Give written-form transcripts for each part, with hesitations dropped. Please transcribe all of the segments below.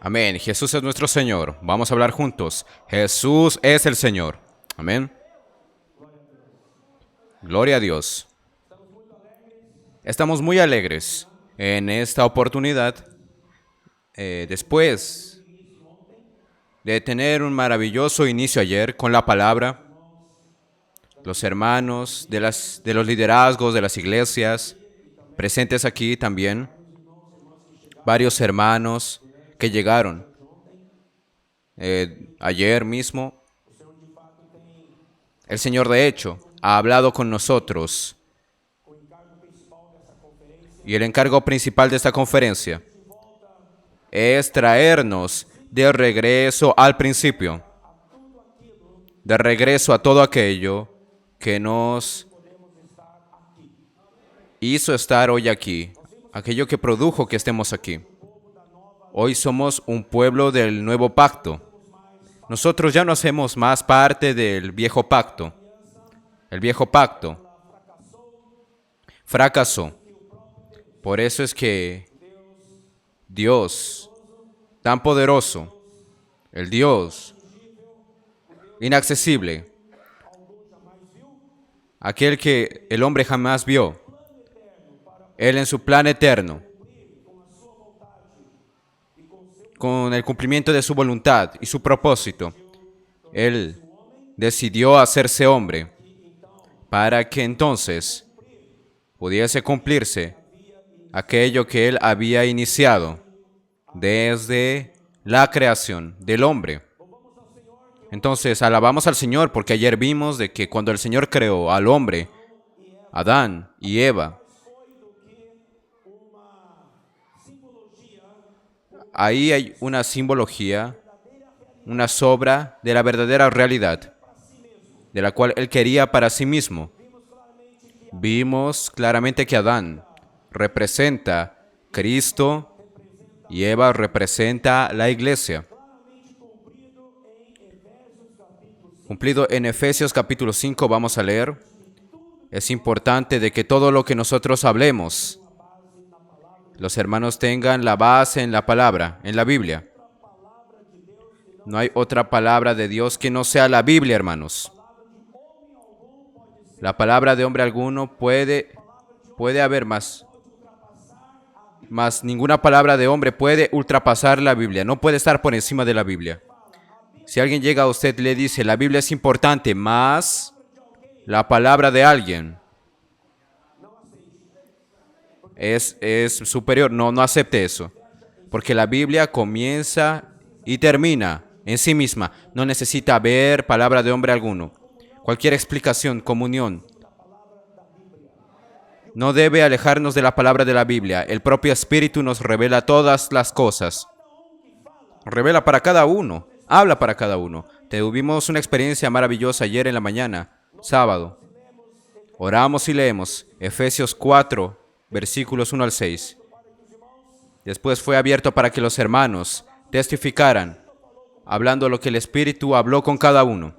Amén. Jesús es nuestro Señor. Vamos a hablar juntos. Jesús es el Señor. Amén. Gloria a Dios. Estamos muy alegres en esta oportunidad. Después de tener un maravilloso inicio ayer con la palabra, los hermanos de los liderazgos de las iglesias presentes aquí también, varios hermanos que llegaron ayer mismo. El Señor, de hecho, ha hablado con nosotros. Y el encargo principal de esta conferencia es traernos de regreso al principio, de regreso a todo aquello que nos hizo estar hoy aquí, aquello que produjo que estemos aquí. Hoy somos un pueblo del nuevo pacto. Nosotros ya no hacemos más parte del viejo pacto. El viejo pacto fracasó. Por eso es que Dios, tan poderoso, el Dios inaccesible, aquel que el hombre jamás vio, Él en su plan eterno, con el cumplimiento de su voluntad y su propósito, Él decidió hacerse hombre para que entonces pudiese cumplirse aquello que Él había iniciado desde la creación del hombre. Entonces, alabamos al Señor porque ayer vimos de que cuando el Señor creó al hombre, Adán y Eva, ahí hay una simbología, una sobra de la verdadera realidad, de la cual Él quería para sí mismo. Vimos claramente que Adán representa Cristo y Eva representa la iglesia. Cumplido en Efesios capítulo 5, vamos a leer. Es importante de que todo lo que nosotros hablemos, los hermanos tengan la base en la palabra, en la Biblia. No hay otra palabra de Dios que no sea la Biblia, hermanos. La palabra de hombre alguno puede haber más ninguna palabra de hombre puede ultrapasar la Biblia, no puede estar por encima de la Biblia. Si alguien llega a usted y le dice, la Biblia es importante, más la palabra de alguien es superior, no acepte eso. Porque la Biblia comienza y termina en sí misma. No necesita ver palabra de hombre alguno. Cualquier explicación, comunión, no debe alejarnos de la palabra de la Biblia. El propio Espíritu nos revela todas las cosas. Revela para cada uno. Habla para cada uno. Tuvimos una experiencia maravillosa ayer en la mañana, sábado. Oramos y leemos Efesios 4, versículos 1 al 6. Después fue abierto para que los hermanos testificaran, hablando lo que el Espíritu habló con cada uno.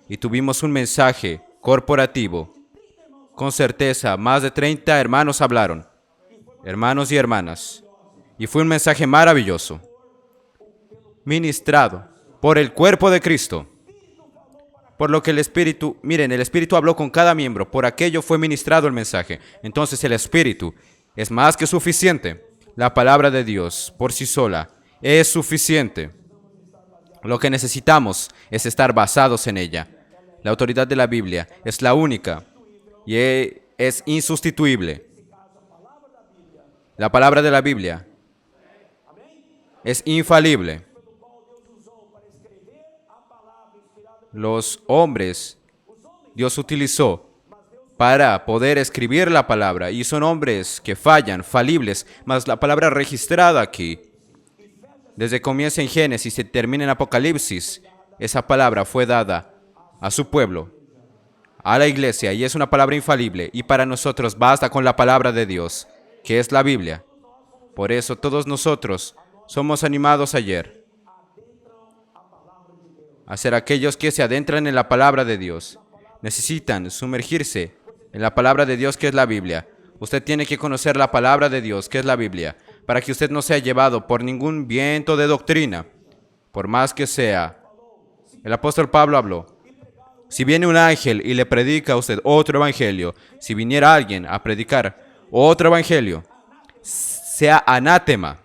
Y tuvimos un mensaje corporativo. Con certeza, más de 30 hermanos hablaron, hermanos y hermanas. Y fue un mensaje maravilloso, ministrado por el cuerpo de Cristo. Por lo que el Espíritu, miren, el Espíritu habló con cada miembro, por aquello fue ministrado el mensaje. Entonces el Espíritu es más que suficiente. La palabra de Dios por sí sola es suficiente. Lo que necesitamos es estar basados en ella. La autoridad de la Biblia es la única y es insustituible. La palabra de la Biblia es infalible. Los hombres Dios utilizó para poder escribir la palabra y son hombres que fallan, falibles, mas la palabra registrada aquí, desde que comienza en Génesis y termina en Apocalipsis, esa palabra fue dada a su pueblo, a la iglesia, y es una palabra infalible, y para nosotros basta con la palabra de Dios, que es la Biblia. Por eso todos nosotros somos animados ayer a ser aquellos que se adentran en la palabra de Dios. Necesitan sumergirse en la palabra de Dios, que es la Biblia. Usted tiene que conocer la palabra de Dios, que es la Biblia, para que usted no sea llevado por ningún viento de doctrina, por más que sea. El apóstol Pablo habló. Si viene un ángel y le predica a usted otro evangelio, si viniera alguien a predicar otro evangelio, sea anátema.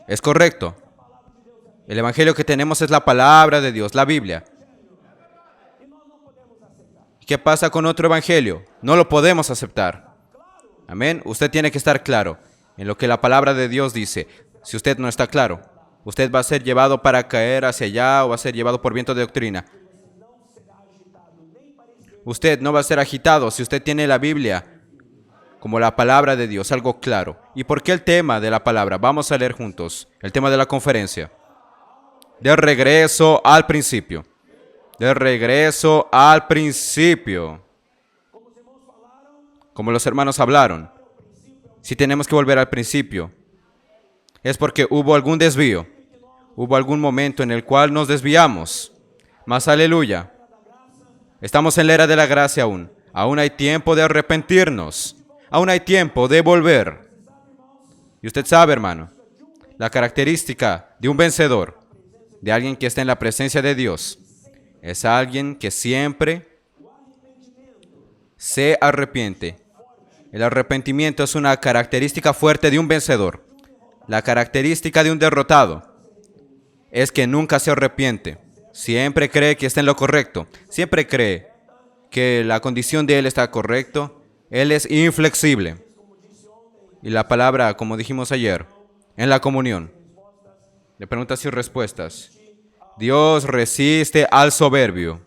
Es correcto. El evangelio que tenemos es la palabra de Dios, la Biblia. ¿Qué pasa con otro evangelio? No lo podemos aceptar. Amén. Usted tiene que estar claro en lo que la palabra de Dios dice. Si usted no está claro, usted va a ser llevado para caer hacia allá o va a ser llevado por viento de doctrina. Usted no va a ser agitado si usted tiene la Biblia como la palabra de Dios, algo claro. ¿Y por qué el tema de la palabra? Vamos a leer juntos el tema de la conferencia. De regreso al principio. De regreso al principio. Como los hermanos hablaron. Si tenemos que volver al principio, es porque hubo algún desvío. Hubo algún momento en el cual nos desviamos. Mas aleluya. Estamos en la era de la gracia aún. Aún hay tiempo de arrepentirnos. Aún hay tiempo de volver. Y usted sabe, hermano, la característica de un vencedor, de alguien que está en la presencia de Dios, es alguien que siempre se arrepiente. El arrepentimiento es una característica fuerte de un vencedor. La característica de un derrotado es que nunca se arrepiente. Siempre cree que está en lo correcto. Siempre cree que la condición de él está correcto. Él es inflexible. Y la palabra, como dijimos ayer, en la comunión, de preguntas y respuestas. Dios resiste al soberbio,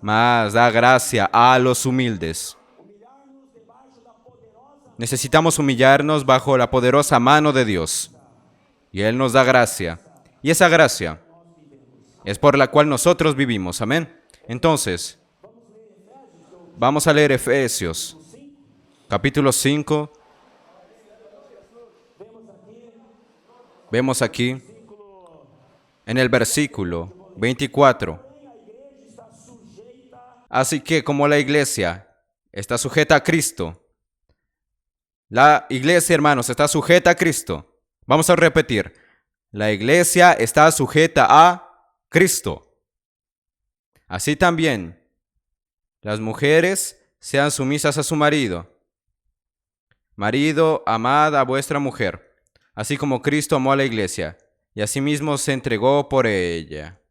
mas da gracia a los humildes. Necesitamos humillarnos bajo la poderosa mano de Dios. Y Él nos da gracia. Y esa gracia es por la cual nosotros vivimos. Amén. Entonces, vamos a leer Efesios, capítulo 5. Vemos aquí, en el versículo 24. Así que como la iglesia está sujeta a Cristo, la iglesia, hermanos, está sujeta a Cristo. Vamos a repetir. La iglesia está sujeta a Cristo. Así también, las mujeres sean sumisas a su marido. Marido, amad a vuestra mujer, así como Cristo amó a la iglesia, y asimismo se entregó por ella.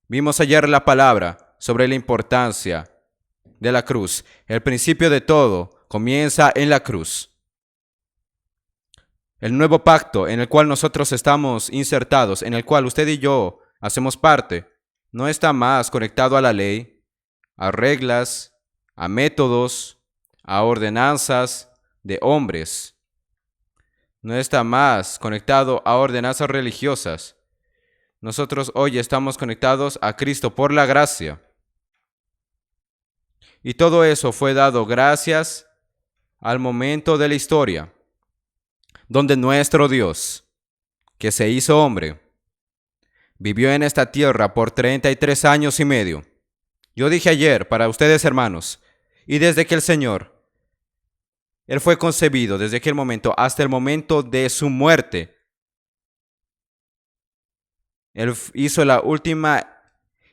Vimos ayer la palabra sobre la importancia de la cruz. El principio de todo comienza en la cruz. El nuevo pacto en el cual nosotros estamos insertados, en el cual usted y yo hacemos parte, no está más conectado a la ley, a reglas, a métodos, a ordenanzas de hombres. No está más conectado a ordenanzas religiosas. Nosotros hoy estamos conectados a Cristo por la gracia. Y todo eso fue dado gracias al momento de la historia, donde nuestro Dios, que se hizo hombre, vivió en esta tierra por 33 años y medio. Yo dije ayer para ustedes, hermanos, y desde que el Señor, Él fue concebido, desde aquel momento hasta el momento de su muerte, Él hizo la última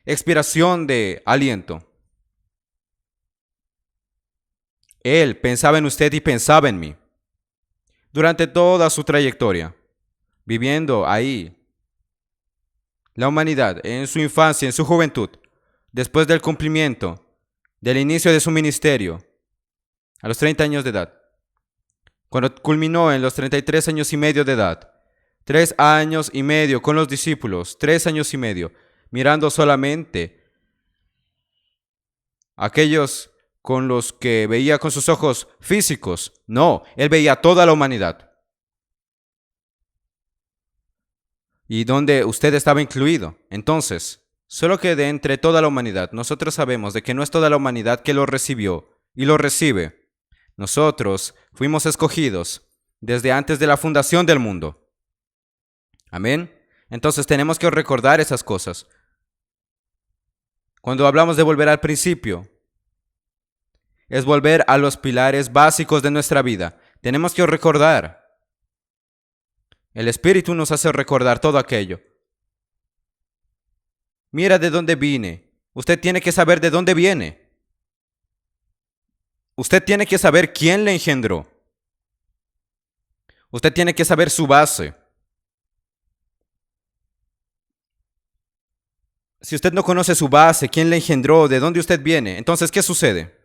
expiración de aliento. Él pensaba en usted y pensaba en mí. Durante toda su trayectoria, viviendo ahí, la humanidad, en su infancia, en su juventud, después del cumplimiento, del inicio de su ministerio, a los 30 años de edad, cuando culminó en los 33 años y medio de edad, 3 años y medio con los discípulos, 3 años y medio, mirando solamente a aquellos con los que veía con sus ojos físicos. No, Él veía toda la humanidad. Y donde usted estaba incluido. Entonces, solo que de entre toda la humanidad, nosotros sabemos de que no es toda la humanidad que lo recibió y lo recibe. Nosotros fuimos escogidos desde antes de la fundación del mundo. Amén. Entonces tenemos que recordar esas cosas. Cuando hablamos de volver al principio, Es volver a los pilares básicos de nuestra vida. Tenemos que recordar. El Espíritu nos hace recordar todo aquello. Mira de dónde vine. Usted tiene que saber de dónde viene. Usted tiene que saber quién le engendró. Usted tiene que saber su base. Si usted no conoce su base, quién le engendró, de dónde usted viene, entonces, ¿qué sucede?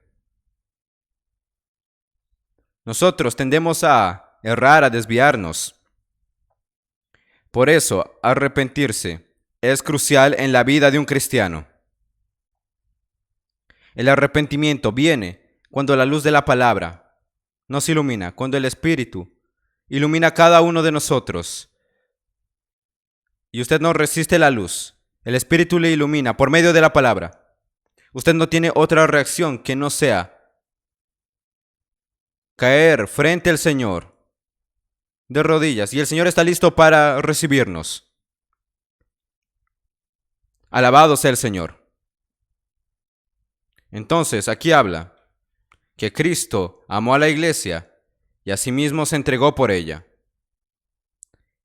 Nosotros tendemos a errar, a desviarnos. Por eso, arrepentirse es crucial en la vida de un cristiano. El arrepentimiento viene cuando la luz de la palabra nos ilumina, cuando el Espíritu ilumina a cada uno de nosotros. Y usted no resiste la luz. El Espíritu le ilumina por medio de la palabra. Usted no tiene otra reacción que no sea caer frente al Señor de rodillas. Y el Señor está listo para recibirnos. Alabado sea el Señor. Entonces, aquí habla que Cristo amó a la iglesia y asimismo se entregó por ella.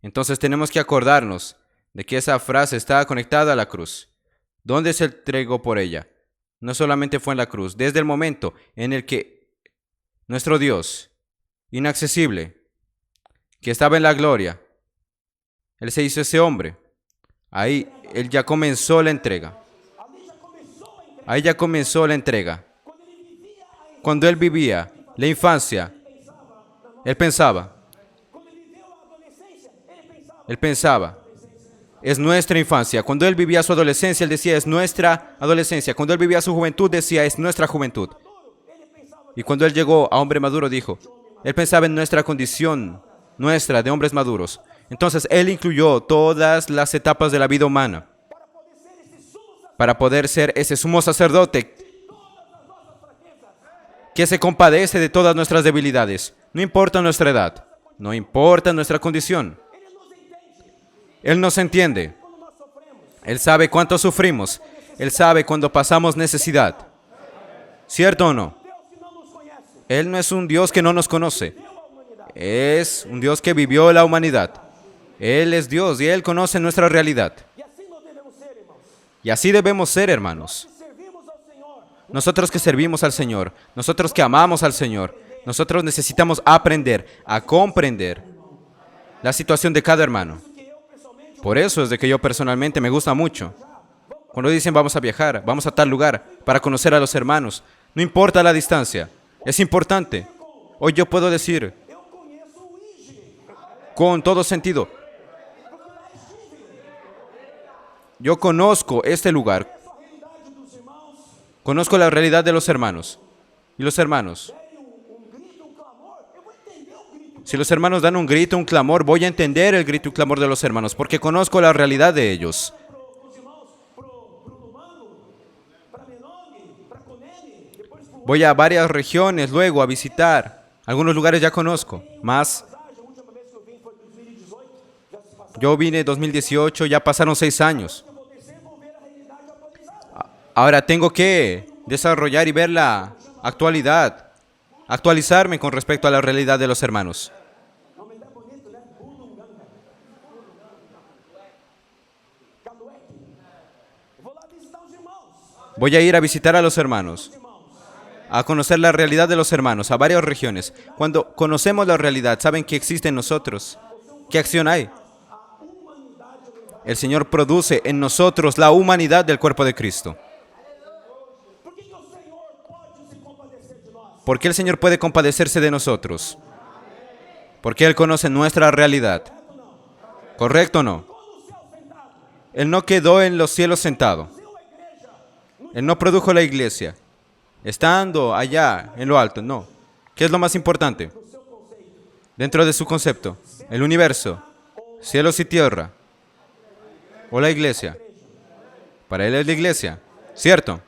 Entonces tenemos que acordarnos de que esa frase está conectada a la cruz. ¿Dónde se entregó por ella? No solamente fue en la cruz, desde el momento en el que nuestro Dios, inaccesible, que estaba en la gloria, Él se hizo ese hombre. Ahí Él ya comenzó la entrega. Ahí ya comenzó la entrega. Cuando Él vivía la infancia, Él pensaba, es nuestra infancia. Cuando Él vivía su adolescencia, Él decía, es nuestra adolescencia. Cuando Él vivía su juventud, decía, es nuestra juventud. Y cuando Él llegó a hombre maduro, dijo, Él pensaba en nuestra condición, nuestra, de hombres maduros. Entonces, Él incluyó todas las etapas de la vida humana para poder ser ese sumo sacerdote que se compadece de todas nuestras debilidades. No importa nuestra edad, no importa nuestra condición. Él nos entiende. Él sabe cuánto sufrimos. Él sabe cuando pasamos necesidad. ¿Cierto o no? Él no es un Dios que no nos conoce. Es un Dios que vivió la humanidad. Él es Dios y Él conoce nuestra realidad. Y así debemos ser, hermanos. Nosotros que servimos al Señor, nosotros que amamos al Señor, nosotros necesitamos aprender a comprender la situación de cada hermano. Por eso es de que yo personalmente me gusta mucho. Cuando dicen vamos a viajar, vamos a tal lugar para conocer a los hermanos, no importa la distancia, es importante. Hoy yo puedo decir con todo sentido, yo conozco este lugar, conozco la realidad de los hermanos. Y los hermanos, si los hermanos dan un grito, un clamor, voy a entender el grito y clamor de los hermanos, porque conozco la realidad de ellos. Voy a varias regiones luego a visitar. Algunos lugares ya conozco, más. Yo vine en 2018, ya pasaron 6 años. Ahora tengo que desarrollar y ver la actualidad, actualizarme con respecto a la realidad de los hermanos. Voy a ir a visitar a los hermanos, a conocer la realidad de los hermanos, a varias regiones. Cuando conocemos la realidad, ¿saben qué existe en nosotros? ¿Qué acción hay? El Señor produce en nosotros la humanidad del cuerpo de Cristo. ¿Por qué el Señor puede compadecerse de nosotros? Porque Él conoce nuestra realidad. ¿Correcto o no? Él no quedó en los cielos sentado. Él no produjo la iglesia, estando allá en lo alto, no. ¿Qué es lo más importante? Dentro de su concepto, el universo, cielos y tierra, o la iglesia. Para Él es la iglesia, ¿cierto?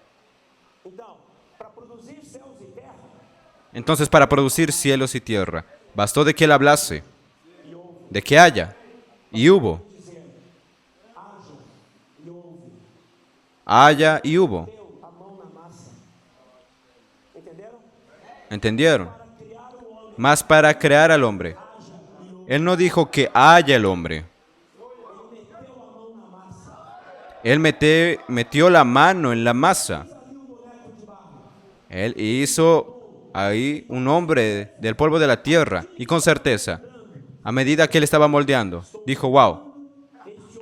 Entonces, para producir cielos y tierra, bastó de que Él hablase, de que haya, y hubo. Haya y hubo. ¿Entendieron? Más para crear al hombre. Él no dijo que haya el hombre. Él metió la mano en la masa. Él hizo ahí un hombre del polvo de la tierra. Y con certeza, a medida que él estaba moldeando, dijo, wow,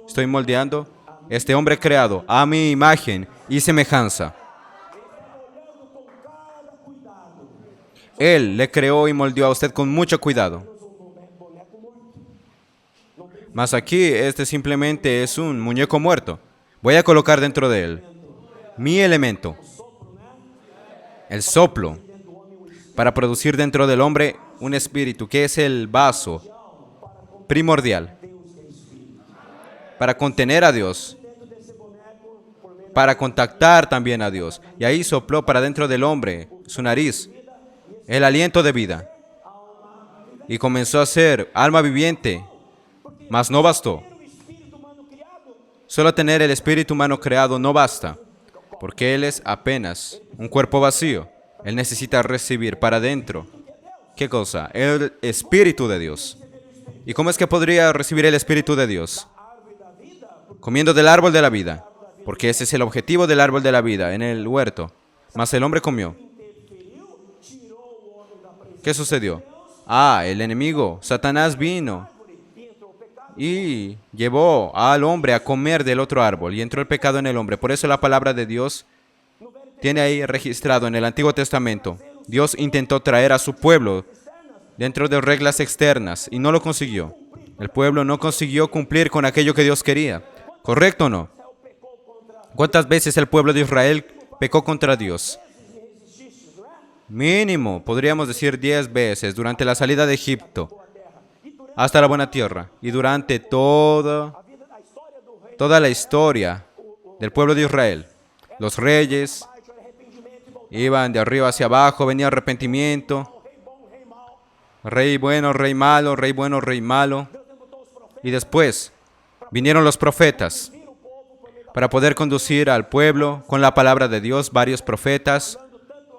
estoy moldeando este hombre creado a mi imagen y semejanza. Él le creó y moldeó a usted con mucho cuidado. Mas aquí, este simplemente es un muñeco muerto. Voy a colocar dentro de él mi elemento, el soplo, para producir dentro del hombre un espíritu, que es el vaso primordial, para contener a Dios, para contactar también a Dios. Y ahí sopló para dentro del hombre, su nariz, el aliento de vida. Y comenzó a ser alma viviente, mas no bastó. Solo tener el espíritu humano creado no basta, porque él es apenas un cuerpo vacío. Él necesita recibir para dentro. ¿Qué cosa? El espíritu de Dios. ¿Y cómo es que podría recibir el espíritu de Dios? Comiendo del árbol de la vida, porque ese es el objetivo del árbol de la vida en el huerto. Mas el hombre comió. ¿Qué sucedió? El enemigo, Satanás, vino y llevó al hombre a comer del otro árbol y entró el pecado en el hombre. Por eso la palabra de Dios tiene ahí registrado en el Antiguo Testamento. Dios intentó traer a su pueblo dentro de reglas externas y no lo consiguió. El pueblo no consiguió cumplir con aquello que Dios quería. ¿Correcto o no? ¿Cuántas veces el pueblo de Israel pecó contra Dios? Mínimo, podríamos decir 10 veces durante la salida de Egipto hasta la buena tierra y durante toda la historia del pueblo de Israel. Los reyes iban de arriba hacia abajo, venía arrepentimiento, rey bueno, rey malo, rey bueno, rey malo. Y después vinieron los profetas para poder conducir al pueblo con la palabra de Dios, varios profetas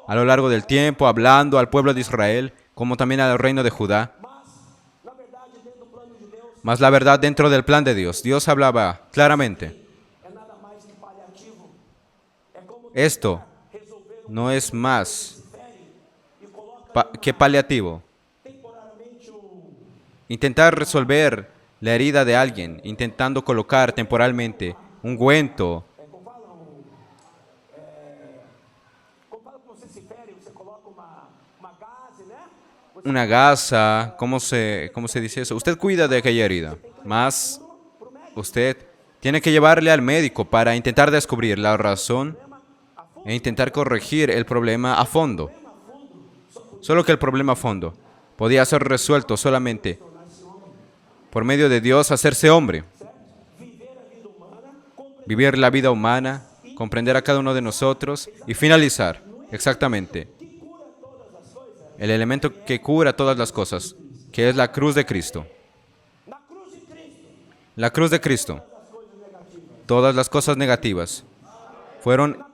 a lo largo del tiempo, hablando al pueblo de Israel, como también al reino de Judá. Mas la verdad dentro del plan de Dios, Dios hablaba claramente. Esto no es más que paliativo. Intentar resolver la herida de alguien, intentando colocar temporalmente un ungüento, una gasa, ¿cómo se dice eso? Usted cuida de aquella herida, mas usted tiene que llevarle al médico para intentar descubrir la razón e intentar corregir el problema a fondo. Solo que el problema a fondo podía ser resuelto solamente por medio de Dios hacerse hombre. Vivir la vida humana, comprender a cada uno de nosotros y finalizar, exactamente, el elemento que cura todas las cosas, que es la cruz de Cristo. La cruz de Cristo. Todas las cosas negativas fueron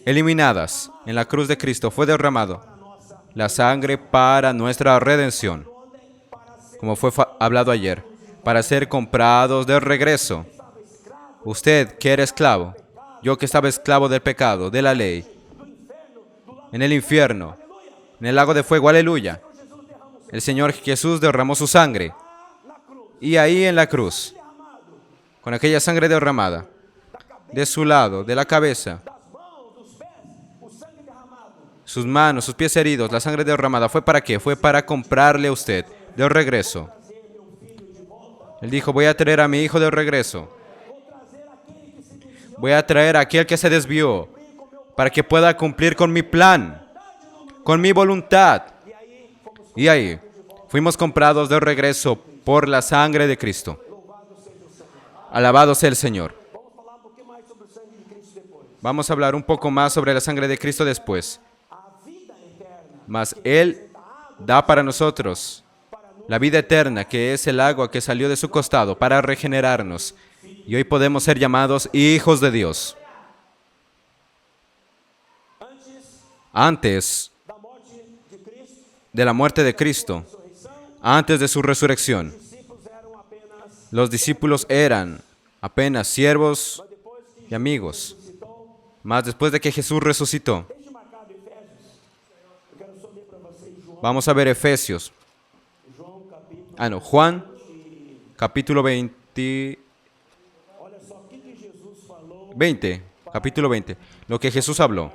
eliminadas. En la cruz de Cristo fue derramado la sangre para nuestra redención, como fue hablado ayer, para ser comprados de regreso. Usted que era esclavo, yo que estaba esclavo del pecado, de la ley, en el infierno, en el lago de fuego, aleluya. El Señor Jesús derramó su sangre. Y ahí en la cruz, con aquella sangre derramada, de su lado, de la cabeza, sus manos, sus pies heridos, la sangre derramada, ¿fue para qué? Fue para comprarle a usted de regreso. Él dijo, voy a traer a mi hijo de regreso. Voy a traer a aquel que se desvió para que pueda cumplir con mi plan, con mi voluntad. Y ahí fuimos comprados de regreso por la sangre de Cristo. Alabado sea el Señor. Vamos a hablar un poco más sobre la sangre de Cristo después. Mas Él da para nosotros la vida eterna, que es el agua que salió de su costado para regenerarnos. Y hoy podemos ser llamados hijos de Dios. Antes de la muerte de Cristo, antes de su resurrección, los discípulos eran apenas siervos y amigos. Mas después de que Jesús resucitó, vamos a ver Efesios. Juan, capítulo 20, capítulo 20. Lo que Jesús habló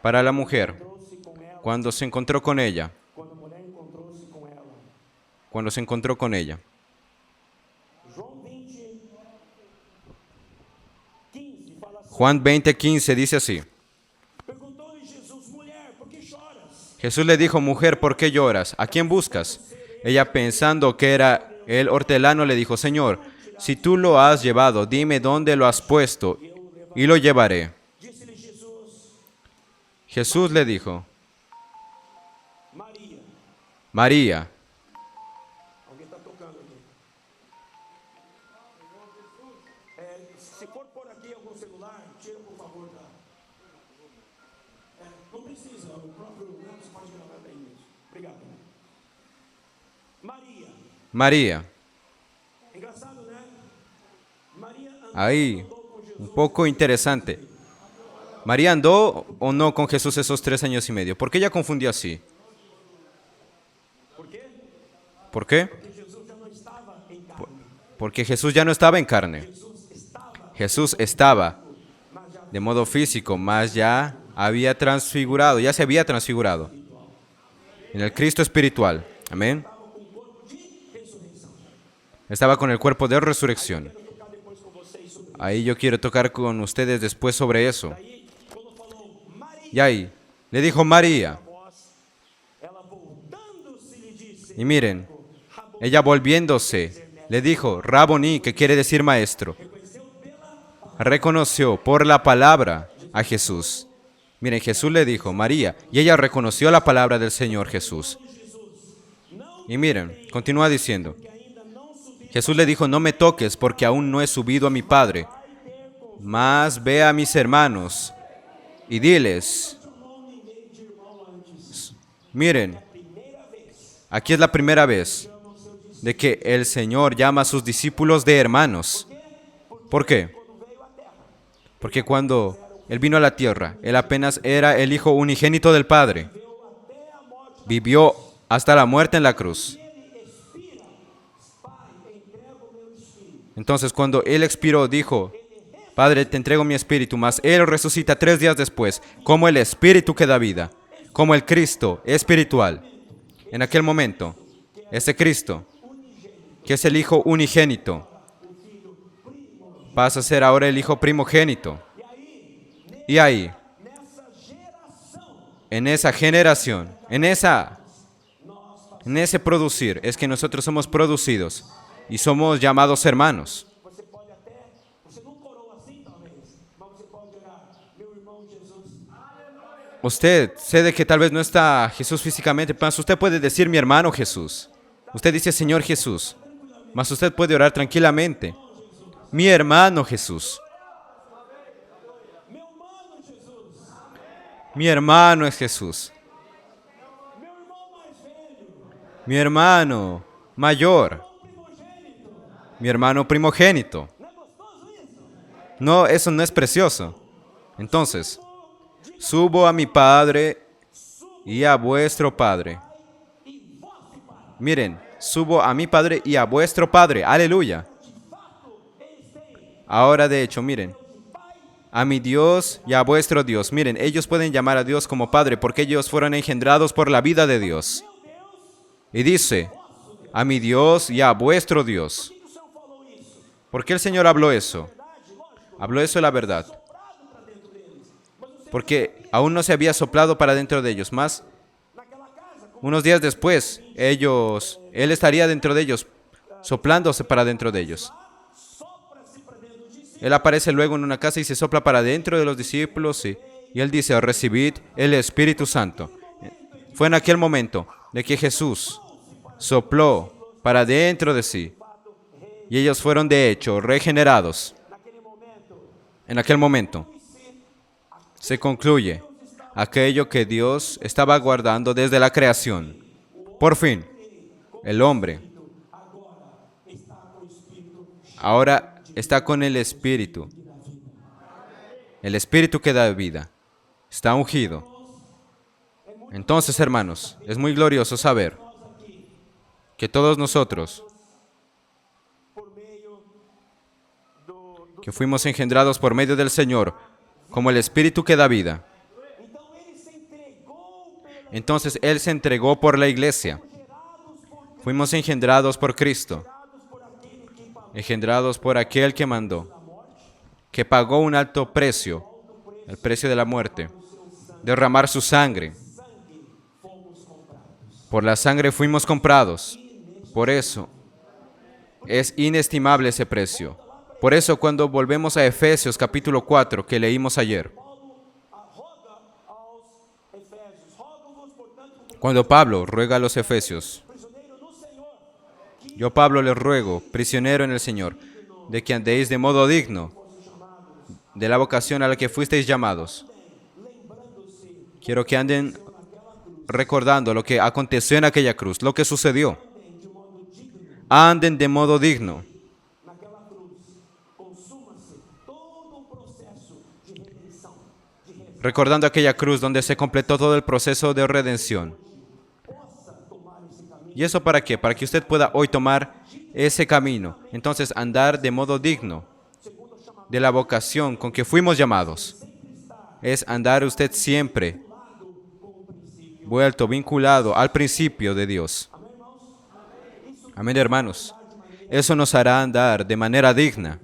para la mujer cuando se encontró con ella. Cuando se encontró con ella. Juan 20:15 dice así. Jesús le dijo, mujer, ¿por qué lloras? ¿A quién buscas? Ella, pensando que era el hortelano, le dijo, Señor, si tú lo has llevado, dime dónde lo has puesto y lo llevaré. Jesús le dijo, María. María. Ahí, un poco interesante. ¿María andó o no con Jesús esos 3 años y medio? ¿Por qué ella confundió así? ¿Por qué? Porque Jesús ya no estaba en carne. Jesús estaba de modo físico, mas ya había transfigurado, ya se había transfigurado en el Cristo espiritual. Amén. Estaba con el cuerpo de resurrección. Ahí yo quiero tocar con ustedes después sobre eso. Y ahí, le dijo María. Y miren, ella volviéndose, le dijo, Raboní, que quiere decir maestro. Reconoció por la palabra a Jesús. Miren, Jesús le dijo, María, y ella reconoció la palabra del Señor Jesús. Y miren, continúa diciendo, Jesús le dijo, no me toques porque aún no he subido a mi Padre, mas ve a mis hermanos y diles, miren, aquí es la primera vez de que el Señor llama a sus discípulos de hermanos. ¿Por qué? Porque cuando Él vino a la tierra, Él apenas era el Hijo unigénito del Padre. Vivió hasta la muerte en la cruz. Entonces, cuando Él expiró, dijo, Padre, te entrego mi espíritu, mas Él resucita 3 días después, como el espíritu que da vida, como el Cristo espiritual. En aquel momento, ese Cristo, que es el Hijo unigénito, pasa a ser ahora el Hijo primogénito. Y ahí, en esa generación, en ese producir, es que nosotros somos producidos y somos llamados hermanos. Usted sé de que tal vez no está Jesús físicamente, mas usted puede decir mi hermano Jesús. Usted dice Señor Jesús, mas usted puede orar tranquilamente. Mi hermano Jesús. Mi hermano es Jesús. Mi hermano mayor. Mi hermano primogénito. No, eso no es precioso. Entonces, subo a mi Padre y a vuestro Padre. Miren, subo a mi Padre y a vuestro Padre. Aleluya. Ahora de hecho, miren, a mi Dios y a vuestro Dios. Miren, ellos pueden llamar a Dios como Padre porque ellos fueron engendrados por la vida de Dios. Y dice, a mi Dios y a vuestro Dios. ¿Por qué el Señor habló eso? Habló eso de la verdad. Porque aún no se había soplado para dentro de ellos. Más, unos días después, Él estaría dentro de ellos, soplándose para dentro de ellos. Él aparece luego en una casa y se sopla para dentro de los discípulos y Él dice, recibid el Espíritu Santo. Fue en aquel momento de que Jesús sopló para dentro de sí y ellos fueron de hecho regenerados. En aquel momento se concluye aquello que Dios estaba guardando desde la creación. Por fin, el hombre ahora está con el Espíritu que da vida, está ungido. Entonces, hermanos, es muy glorioso saber que todos nosotros, que fuimos engendrados por medio del Señor, como el Espíritu que da vida. Entonces, Él se entregó por la iglesia. Fuimos engendrados por Cristo, engendrados por aquel que mandó, que pagó un alto precio, el precio de la muerte, derramar su sangre. Por la sangre fuimos comprados. Por eso es inestimable ese precio. Por eso cuando volvemos a Efesios capítulo 4 que leímos ayer, cuando Pablo ruega a los Efesios, yo Pablo les ruego, prisionero en el Señor, de que andéis de modo digno de la vocación a la que fuisteis llamados. Quiero que anden recordando lo que aconteció en aquella cruz, lo que sucedió. Anden de modo digno. Recordando aquella cruz donde se completó todo el proceso de redención. ¿Y eso para qué? Para que usted pueda hoy tomar ese camino. Entonces, andar de modo digno de la vocación con que fuimos llamados. Es andar usted siempre vuelto, vinculado al principio de Dios. Amén, hermanos. Eso nos hará andar de manera digna,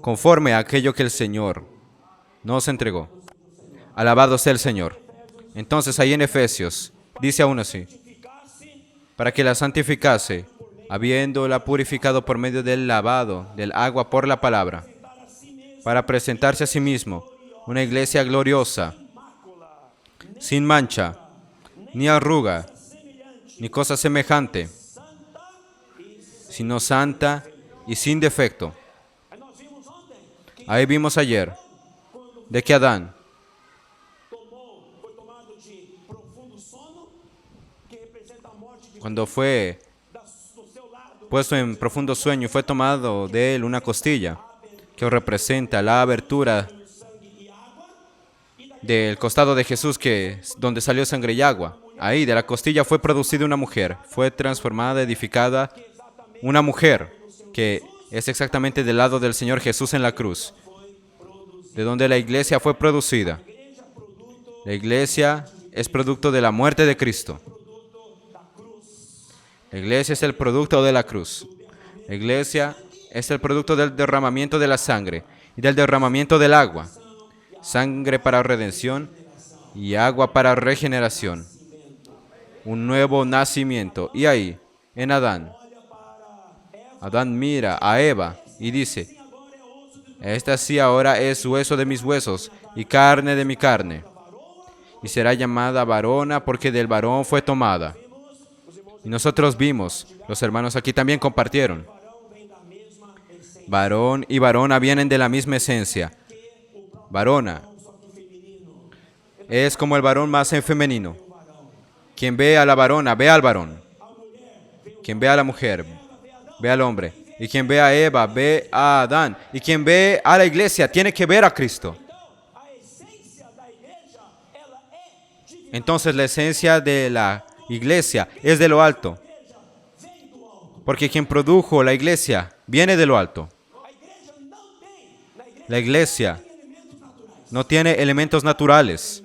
conforme a aquello que el Señor nos entregó. Alabado sea el Señor. Entonces, ahí en Efesios, dice aún así, para que la santificase, habiéndola purificado por medio del lavado del agua por la palabra, para presentarse a sí mismo una iglesia gloriosa, sin mancha, ni arruga, ni cosa semejante, sino santa y sin defecto. Ahí vimos ayer de que Adán cuando fue puesto en profundo sueño, fue tomado de él una costilla que representa la abertura del costado de Jesús, donde salió sangre y agua. Ahí de la costilla fue producida una mujer, fue transformada, edificada, una mujer que es exactamente del lado del Señor Jesús en la cruz, de donde la iglesia fue producida. La iglesia es producto de la muerte de Cristo. La iglesia es el producto de la cruz. La iglesia es el producto del derramamiento de la sangre y del derramamiento del agua. Sangre para redención y agua para regeneración. Un nuevo nacimiento. Y ahí, en Adán, Adán mira a Eva y dice, esta sí ahora es hueso de mis huesos y carne de mi carne. Y será llamada varona porque del varón fue tomada. Y nosotros vimos, los hermanos aquí también compartieron. Varón y varona vienen de la misma esencia. Varona es como el varón más en femenino. Quien ve a la varona, ve al varón. Quien ve a la mujer, ve al hombre. Y quien ve a Eva, ve a Adán. Y quien ve a la iglesia, tiene que ver a Cristo. Entonces la esencia de la iglesia es de lo alto. Porque quien produjo la iglesia viene de lo alto. La iglesia no tiene elementos naturales.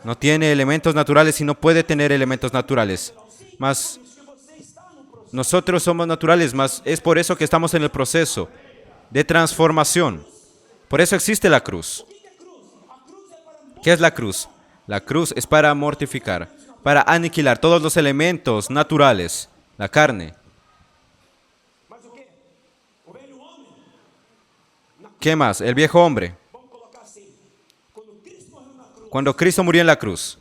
No tiene elementos naturales y no puede tener elementos naturales. Mas nosotros somos naturales, mas es por eso que estamos en el proceso de transformación. Por eso existe la cruz. ¿Qué es la cruz? La cruz es para mortificar, para aniquilar todos los elementos naturales, la carne. ¿Qué más? El viejo hombre. Cuando Cristo murió en la cruz,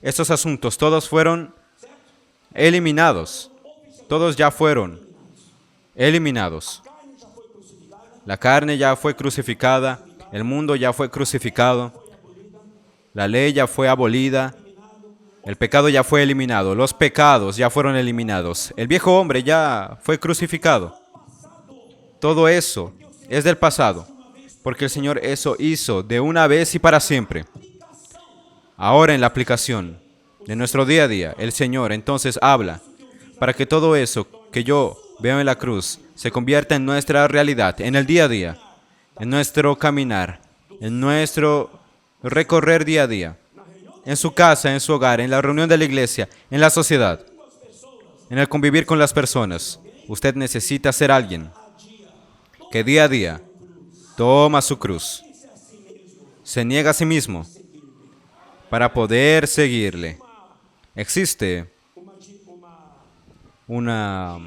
estos asuntos todos fueron eliminados. Todos ya fueron eliminados. La carne ya fue crucificada, el mundo ya fue crucificado. La ley ya fue abolida. El pecado ya fue eliminado. Los pecados ya fueron eliminados. El viejo hombre ya fue crucificado. Todo eso es del pasado, porque el Señor eso hizo de una vez y para siempre. Ahora en la aplicación de nuestro día a día, el Señor entonces habla para que todo eso que yo veo en la cruz se convierta en nuestra realidad, en el día a día, en nuestro caminar, en nuestro recorrer día a día, en su casa, en su hogar, en la reunión de la iglesia, en la sociedad, en el convivir con las personas. Usted necesita ser alguien que día a día toma su cruz, se niega a sí mismo para poder seguirle. Existe una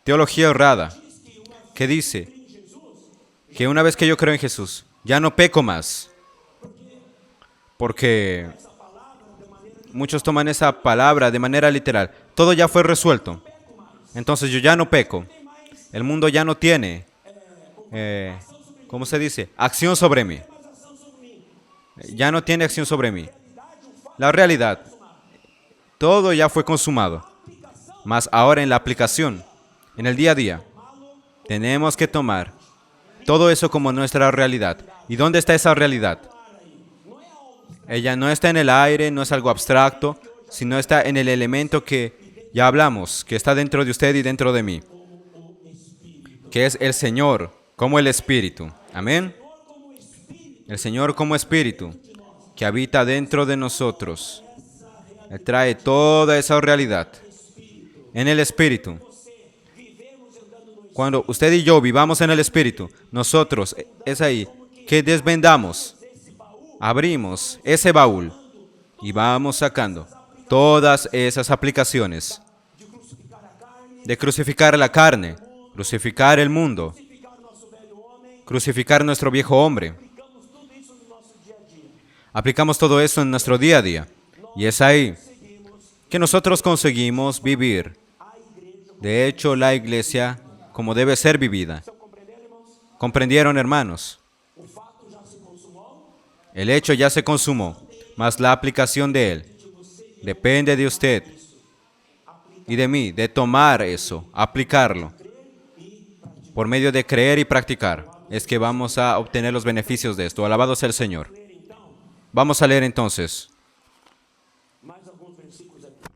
teología errada que dice que una vez que yo creo en Jesús, ya no peco más. Porque muchos toman esa palabra de manera literal. Todo ya fue resuelto. Entonces yo ya no peco. El mundo ya no tiene, ¿cómo se dice? Acción sobre mí. Ya no tiene acción sobre mí. La realidad, todo ya fue consumado. Mas ahora en la aplicación, en el día a día, tenemos que tomar todo eso como nuestra realidad. ¿Y dónde está esa realidad? Ella no está en el aire, no es algo abstracto, sino está en el elemento que ya hablamos, que está dentro de usted y dentro de mí, que es el Señor como el Espíritu. Amén. El Señor como Espíritu, que habita dentro de nosotros. Él trae toda esa realidad en el Espíritu. Cuando usted y yo vivamos en el Espíritu, nosotros, es ahí que desvendamos, abrimos ese baúl y vamos sacando todas esas aplicaciones de crucificar la carne, crucificar el mundo, crucificar nuestro viejo hombre. Aplicamos todo eso en nuestro día a día y es ahí que nosotros conseguimos vivir. De hecho, la iglesia como debe ser vivida. ¿Comprendieron, hermanos? El hecho ya se consumó, mas la aplicación de él depende de usted y de mí, de tomar eso, aplicarlo. Por medio de creer y practicar, es que vamos a obtener los beneficios de esto. Alabado sea el Señor. Vamos a leer entonces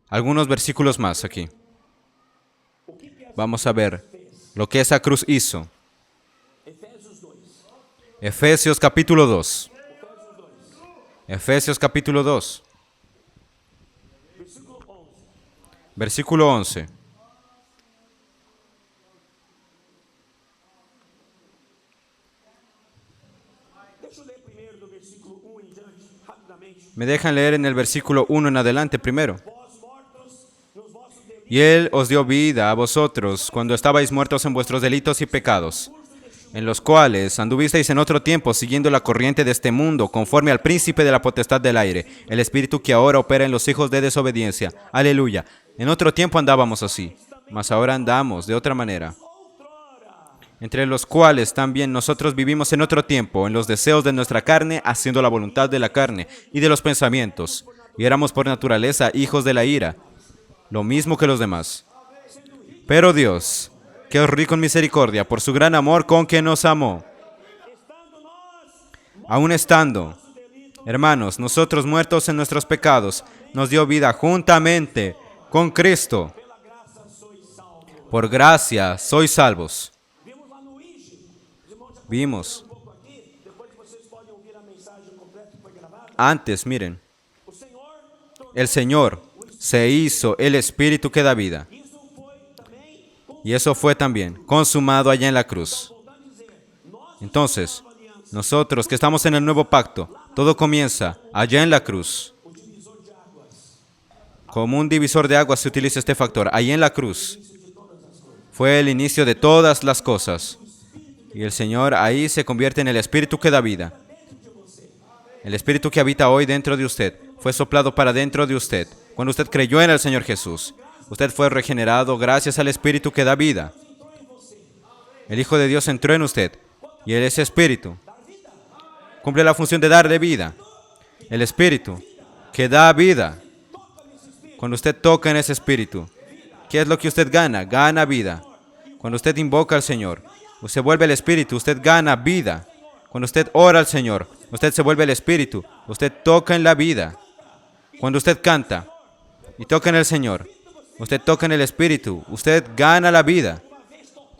algunos versículos más aquí. Vamos a ver lo que esa cruz hizo. Efesios capítulo 2. Efesios capítulo 2. Versículo 11. Me dejan leer en el versículo 1 en adelante primero. Y Él os dio vida a vosotros cuando estabais muertos en vuestros delitos y pecados, en los cuales anduvisteis en otro tiempo siguiendo la corriente de este mundo, conforme al príncipe de la potestad del aire, el espíritu que ahora opera en los hijos de desobediencia. Aleluya. En otro tiempo andábamos así, mas ahora andamos de otra manera. Entre los cuales también nosotros vivimos en otro tiempo, en los deseos de nuestra carne, haciendo la voluntad de la carne y de los pensamientos. Y éramos por naturaleza hijos de la ira, lo mismo que los demás. Pero Dios, que es rico en misericordia, por su gran amor con que nos amó, aun estando, hermanos, nosotros muertos en nuestros pecados, nos dio vida juntamente con Cristo. Por gracia sois salvos. Vimos. Antes, miren, el Señor se hizo el Espíritu que da vida. Y eso fue también consumado allá en la cruz. Entonces, nosotros que estamos en el nuevo pacto, todo comienza allá en la cruz. Como un divisor de aguas se utiliza este factor. Allá en la cruz fue el inicio de todas las cosas. Y el Señor ahí se convierte en el Espíritu que da vida. El Espíritu que habita hoy dentro de usted fue soplado para dentro de usted. Cuando usted creyó en el Señor Jesús, usted fue regenerado gracias al Espíritu que da vida. El Hijo de Dios entró en usted y ese Espíritu cumple la función de darle vida. El Espíritu que da vida. Cuando usted toca en ese Espíritu, ¿qué es lo que usted gana? Gana vida. Cuando usted invoca al Señor, usted vuelve el Espíritu, usted gana vida. Cuando usted ora al Señor, usted se vuelve el Espíritu, usted toca en la vida. Cuando usted canta y toca en el Señor, usted toca en el Espíritu, usted gana la vida.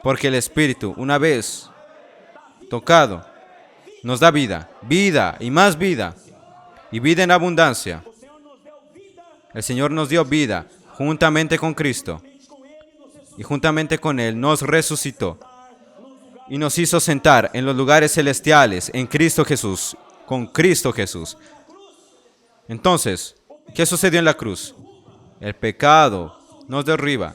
Porque el Espíritu, una vez tocado, nos da vida, vida y más vida, y vida en abundancia. El Señor nos dio vida juntamente con Cristo, y juntamente con Él nos resucitó, y nos hizo sentar en los lugares celestiales en Cristo Jesús, con Cristo Jesús. Entonces, ¿qué sucedió en la cruz? El pecado nos derriba.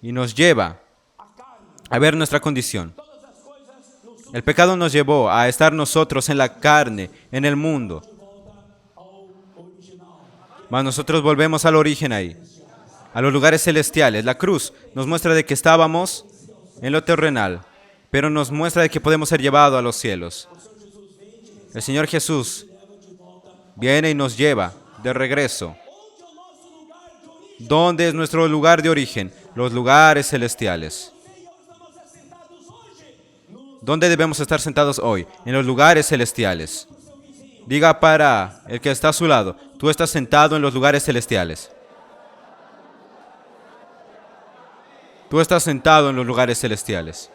Y nos lleva a ver nuestra condición. El pecado nos llevó a estar nosotros en la carne, en el mundo. Mas nosotros volvemos al origen ahí, a los lugares celestiales. La cruz nos muestra de que estábamos en lo terrenal, pero nos muestra de que podemos ser llevados a los cielos. El Señor Jesús viene y nos lleva de regreso. ¿Dónde es nuestro lugar de origen? Los lugares celestiales. ¿Dónde debemos estar sentados hoy? En los lugares celestiales. Diga para el que está a su lado, tú estás sentado en los lugares celestiales. Tú estás sentado en los lugares celestiales.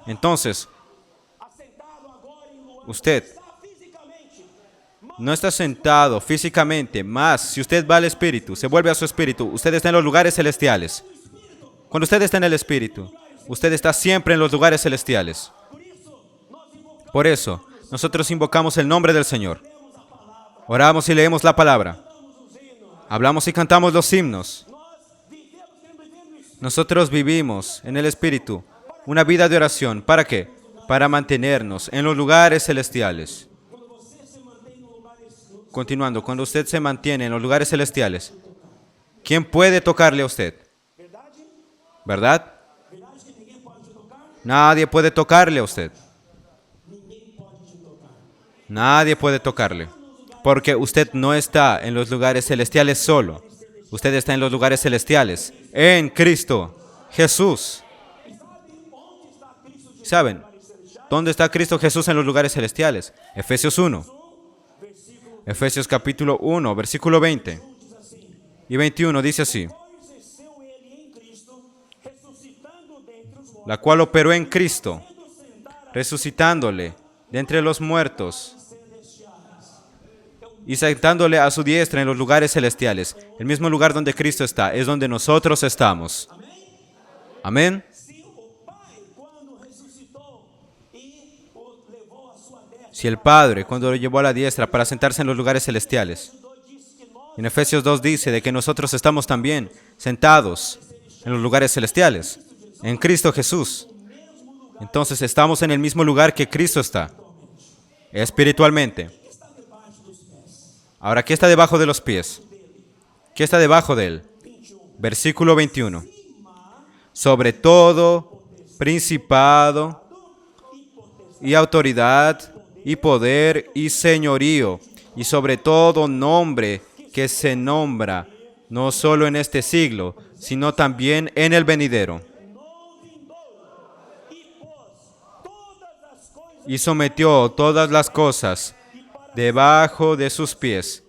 Entonces, usted no está sentado físicamente, más si usted va al Espíritu, se vuelve a su Espíritu, usted está en los lugares celestiales. Cuando usted está en el Espíritu, usted está siempre en los lugares celestiales. Por eso, nosotros invocamos el nombre del Señor. Oramos y leemos la palabra. Hablamos y cantamos los himnos. Nosotros vivimos en el Espíritu una vida de oración. ¿Para qué? Para mantenernos en los lugares celestiales. Continuando, cuando usted se mantiene en los lugares celestiales, ¿quién puede tocarle a usted? ¿Verdad? Nadie puede tocarle a usted. Nadie puede tocarle. Porque usted no está en los lugares celestiales solo. Usted está en los lugares celestiales, en Cristo Jesús. ¿Saben dónde está Cristo Jesús en los lugares celestiales? Efesios 1. Efesios capítulo 1, versículo 20 y 21 dice así: la cual operó en Cristo, resucitándole de entre los muertos y sentándole a su diestra en los lugares celestiales. El mismo lugar donde Cristo está es donde nosotros estamos. Amén. Si el Padre, cuando lo llevó a la diestra para sentarse en los lugares celestiales, en Efesios 2 dice de que nosotros estamos también sentados en los lugares celestiales, en Cristo Jesús. Entonces estamos en el mismo lugar que Cristo está, espiritualmente. Ahora, ¿qué está debajo de los pies? ¿Qué está debajo de él? Versículo 21. Sobre todo principado y autoridad y poder y señorío, y sobre todo nombre que se nombra, no solo en este siglo, sino también en el venidero. Y sometió todas las cosas debajo de sus pies,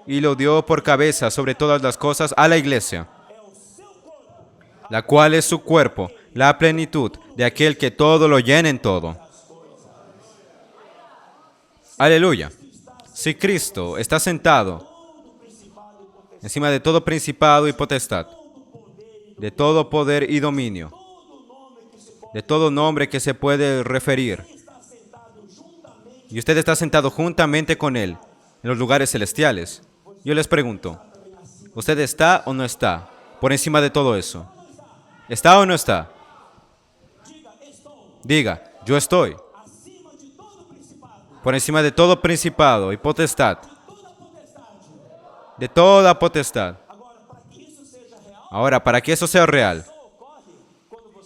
y lo dio por cabeza sobre todas las cosas a la iglesia, la cual es su cuerpo, la plenitud de aquel que todo lo llena en todo. Aleluya. Si Cristo está sentado encima de todo principado y potestad, de todo poder y dominio, de todo nombre que se puede referir, y usted está sentado juntamente con Él en los lugares celestiales, yo les pregunto, ¿usted está o no está por encima de todo eso? ¿Está o no está? Diga, yo estoy por encima de todo principado y potestad, de toda potestad. Ahora, para que eso sea real,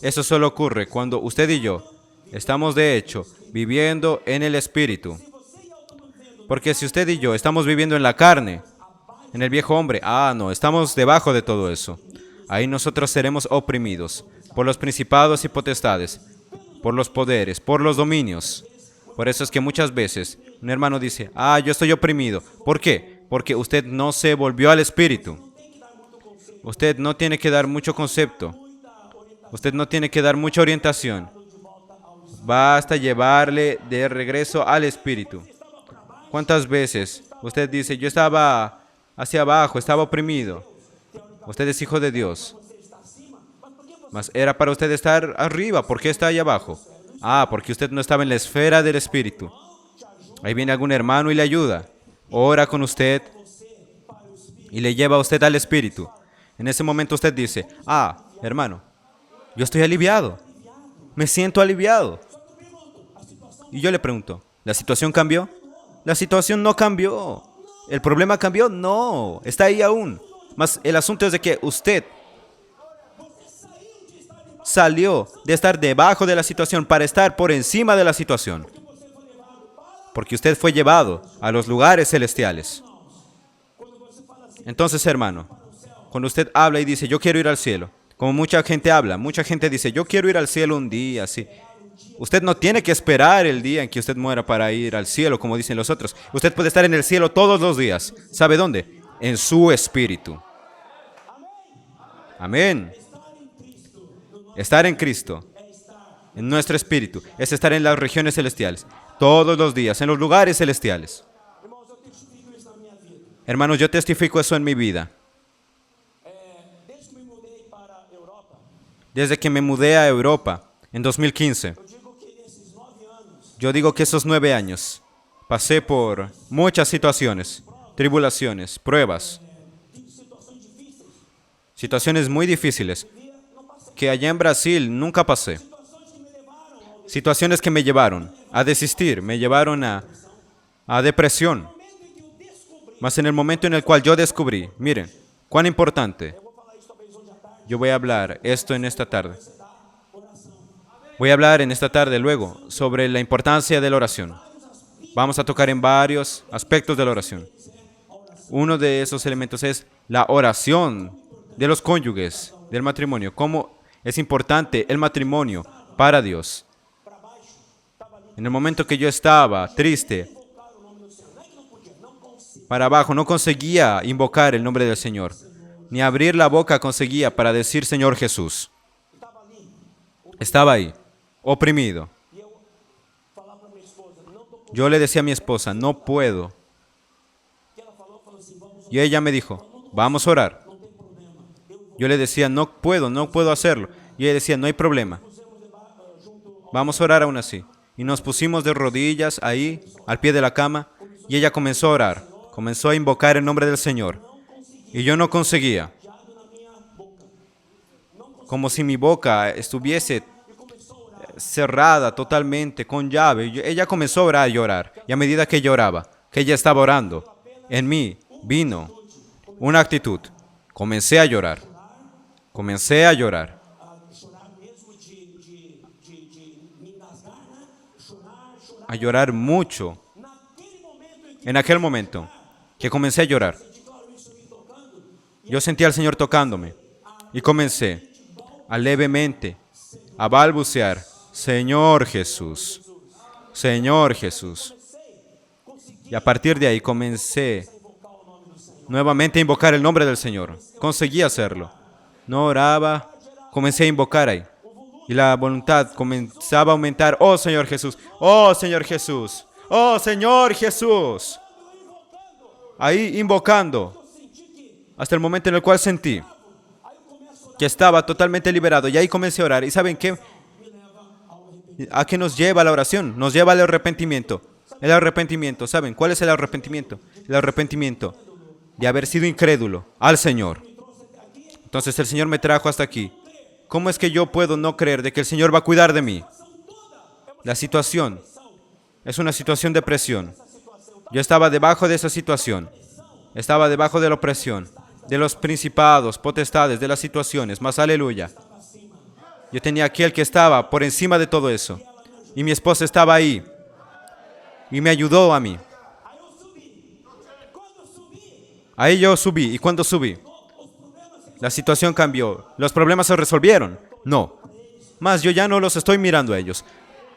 Eso solo ocurre cuando usted y yo estamos de hecho viviendo en el Espíritu. Porque si usted y yo estamos viviendo en la carne, en el viejo hombre, no, estamos debajo de todo eso. Ahí nosotros seremos oprimidos por los principados y potestades, por los poderes, por los dominios. Por eso es que muchas veces un hermano dice, yo estoy oprimido. ¿Por qué? Porque usted no se volvió al Espíritu. Usted no tiene que dar mucho concepto. Usted no tiene que dar mucha orientación. Basta llevarle de regreso al Espíritu. ¿Cuántas veces usted dice, yo estaba hacia abajo, estaba oprimido? Usted es hijo de Dios. Mas era para usted estar arriba. ¿Por qué está ahí abajo? Porque usted no estaba en la esfera del Espíritu. Ahí viene algún hermano y le ayuda. Ora con usted y le lleva a usted al Espíritu. En ese momento usted dice, hermano, yo estoy aliviado. Me siento aliviado. Y yo le pregunto, ¿la situación cambió? La situación no cambió. ¿El problema cambió? No, está ahí aún. Mas el asunto es de que usted salió de estar debajo de la situación para estar por encima de la situación. Porque usted fue llevado a los lugares celestiales. Entonces, hermano, cuando usted habla y dice, yo quiero ir al cielo, como mucha gente habla, mucha gente dice, yo quiero ir al cielo un día, sí. Usted no tiene que esperar el día en que usted muera para ir al cielo, como dicen los otros. Usted puede estar en el cielo todos los días. ¿Sabe dónde? En su espíritu. Amén. Estar en Cristo, en nuestro espíritu, es estar en las regiones celestiales, todos los días, en los lugares celestiales. Hermanos, yo testifico eso en mi vida. Desde que me mudé a Europa, en 2015, yo digo que esos 9 años pasé por muchas situaciones, tribulaciones, pruebas, situaciones muy difíciles que allá en Brasil nunca pasé. Situaciones que me llevaron a desistir, me llevaron a depresión. Mas en el momento en el cual yo descubrí, miren, cuán importante. Yo voy a hablar esto en esta tarde. Voy a hablar en esta tarde luego sobre la importancia de la oración. Vamos a tocar en varios aspectos de la oración. Uno de esos elementos es la oración de los cónyuges, del matrimonio. Cómo es importante el matrimonio para Dios. En el momento que yo estaba triste, para abajo, no conseguía invocar el nombre del Señor. Ni abrir la boca conseguía para decir Señor Jesús. Estaba ahí, oprimido. Yo le decía a mi esposa, no puedo. Y ella me dijo, vamos a orar. Yo le decía, no puedo hacerlo. Y ella decía, no hay problema. Vamos a orar aún así. Y nos pusimos de rodillas ahí, al pie de la cama, y ella comenzó a orar. Comenzó a invocar el nombre del Señor. Y yo no conseguía. Como si mi boca estuviese cerrada totalmente, con llave. Ella comenzó a orar y orar. Y a medida que lloraba, que ella estaba orando, en mí vino una actitud. Comencé a llorar. Comencé a llorar. A llorar mucho. En aquel momento que comencé a llorar, yo sentí al Señor tocándome y comencé a levemente a balbucear, Señor Jesús, Señor Jesús. Y a partir de ahí comencé nuevamente a invocar el nombre del Señor. Conseguí hacerlo. No oraba, comencé a invocar ahí. Y la voluntad comenzaba a aumentar. Oh Señor Jesús, oh Señor Jesús, oh Señor Jesús. Ahí invocando hasta el momento en el cual sentí que estaba totalmente liberado. Y ahí comencé a orar. ¿Y saben qué? ¿A qué nos lleva la oración? Nos lleva al arrepentimiento. El arrepentimiento, ¿saben cuál es el arrepentimiento? El arrepentimiento de haber sido incrédulo al Señor. Entonces el Señor me trajo hasta aquí. ¿Cómo es que yo puedo no creer de que el Señor va a cuidar de mí? La situación es una situación de presión. Yo estaba debajo de esa situación. Estaba debajo de la opresión, de los principados, potestades, de las situaciones. Mas aleluya. Yo tenía aquel que estaba por encima de todo eso. Y mi esposa estaba ahí. Y me ayudó a mí. Ahí yo subí. ¿Y cuando subí? La situación cambió. ¿Los problemas se resolvieron? No. Más yo ya no los estoy mirando a ellos.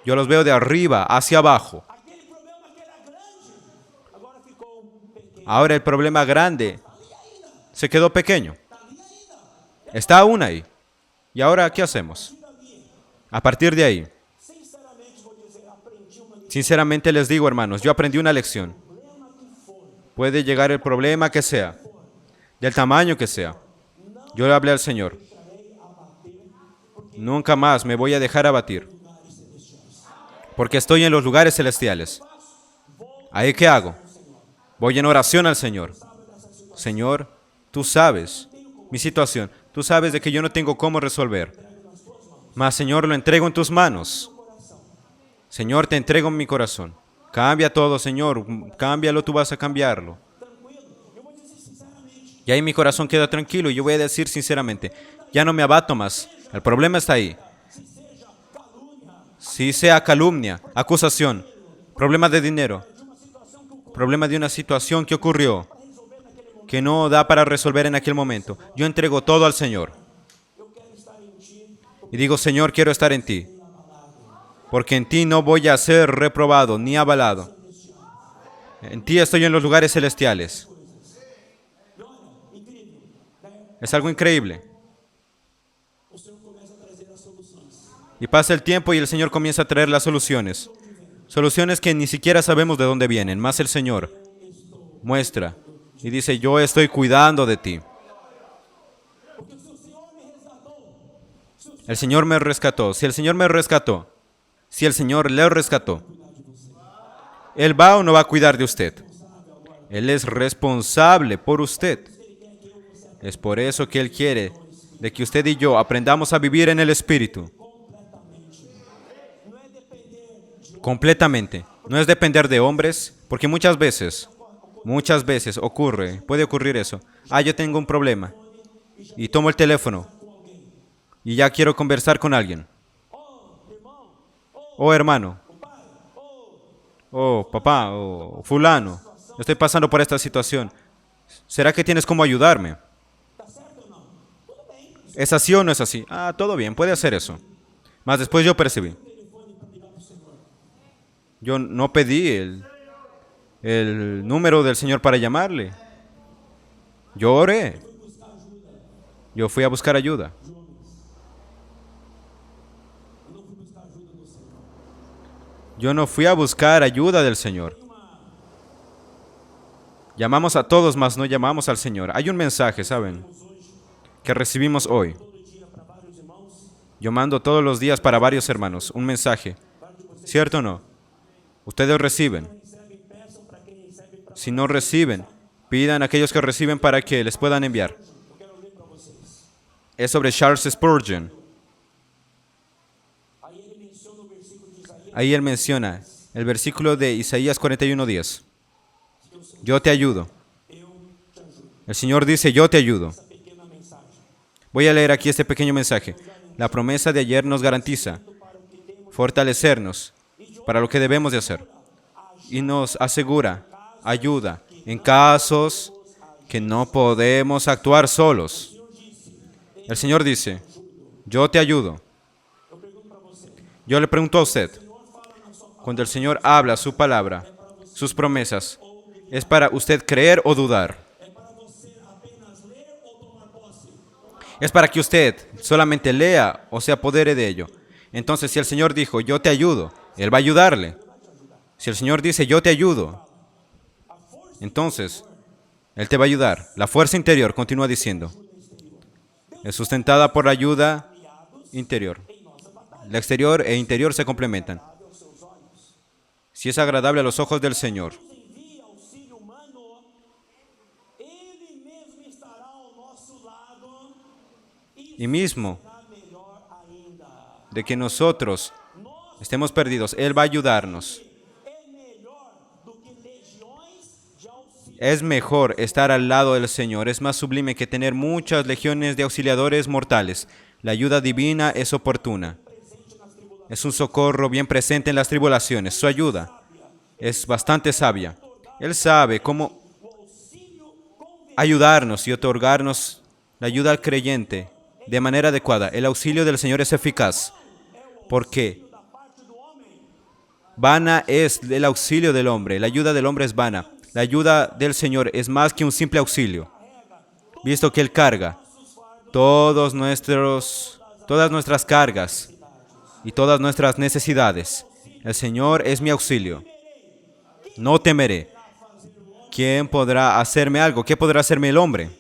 Yo los veo de arriba hacia abajo. Ahora el problema grande se quedó pequeño. Está aún ahí. ¿Y ahora qué hacemos? A partir de ahí, sinceramente les digo, hermanos, yo aprendí una lección. Puede llegar el problema que sea, del tamaño que sea. Yo le hablé al Señor. Nunca más me voy a dejar abatir, porque estoy en los lugares celestiales. ¿Ahí qué hago? Voy en oración al Señor. Señor, tú sabes mi situación. Tú sabes de que yo no tengo cómo resolver. Mas, Señor, lo entrego en tus manos. Señor, te entrego mi corazón. Cambia todo, Señor. Cámbialo, tú vas a cambiarlo. Y ahí mi corazón queda tranquilo. Y yo voy a decir sinceramente, ya no me abato más. El problema está ahí. Si sea calumnia, acusación, problema de dinero, problema de una situación que ocurrió, que no da para resolver en aquel momento, yo entrego todo al Señor. Y digo, Señor, quiero estar en ti, porque en ti no voy a ser reprobado ni avalado. En ti estoy en los lugares celestiales. Es algo increíble. Y pasa el tiempo y el Señor comienza a traer las soluciones. Soluciones que ni siquiera sabemos de dónde vienen, más el Señor muestra y dice, yo estoy cuidando de ti. El Señor me rescató. Si el Señor me rescató, si el Señor le rescató, ¿Él va o no va a cuidar de usted? Él es responsable por usted. Es por eso que Él quiere de que usted y yo aprendamos a vivir en el Espíritu. Completamente. No es depender de hombres, porque muchas veces puede ocurrir eso. Yo tengo un problema. Y tomo el teléfono. Y ya quiero conversar con alguien. Oh, hermano. Oh, papá. Oh, fulano. Estoy pasando por esta situación. ¿Será que tienes cómo ayudarme? ¿Es así o no es así? Todo bien, puede hacer eso. Mas después yo percibí. Yo no pedí el número del Señor para llamarle. Yo oré. Yo fui a buscar ayuda. Yo no fui a buscar ayuda del Señor. Llamamos a todos, mas no llamamos al Señor. Hay un mensaje, ¿saben?, que recibimos hoy. Yo mando todos los días para varios hermanos un mensaje. ¿Cierto o no? Ustedes reciben. Si no reciben, pidan a aquellos que reciben para que les puedan enviar. Es sobre Charles Spurgeon. Ahí él menciona el versículo de Isaías 41:10. Yo te ayudo. El Señor dice, yo te ayudo. Voy a leer aquí este pequeño mensaje. La promesa de ayer nos garantiza fortalecernos para lo que debemos de hacer. Y nos asegura ayuda en casos que no podemos actuar solos. El Señor dice, yo te ayudo. Yo le pregunto a usted, cuando el Señor habla su palabra, sus promesas, ¿es para usted creer o dudar? ¿Es para que usted solamente lea o se apodere de ello? Entonces, si el Señor dijo, yo te ayudo, Él va a ayudarle. Si el Señor dice, yo te ayudo, entonces, Él te va a ayudar. La fuerza interior, continúa diciendo, es sustentada por la ayuda interior. La exterior e interior se complementan. Si es agradable a los ojos del Señor, y mismo de que nosotros estemos perdidos, Él va a ayudarnos. Es mejor estar al lado del Señor, es más sublime que tener muchas legiones de auxiliadores mortales. La ayuda divina es oportuna. Es un socorro bien presente en las tribulaciones. Su ayuda es bastante sabia. Él sabe cómo ayudarnos y otorgarnos la ayuda al creyente de manera adecuada. El auxilio del Señor es eficaz, porque vana es el auxilio del hombre. La ayuda del hombre es vana. La ayuda del Señor es más que un simple auxilio, visto que Él carga todas nuestras cargas y todas nuestras necesidades. El Señor es mi auxilio. No temeré. ¿Quién podrá hacerme algo? ¿Qué podrá hacerme el hombre?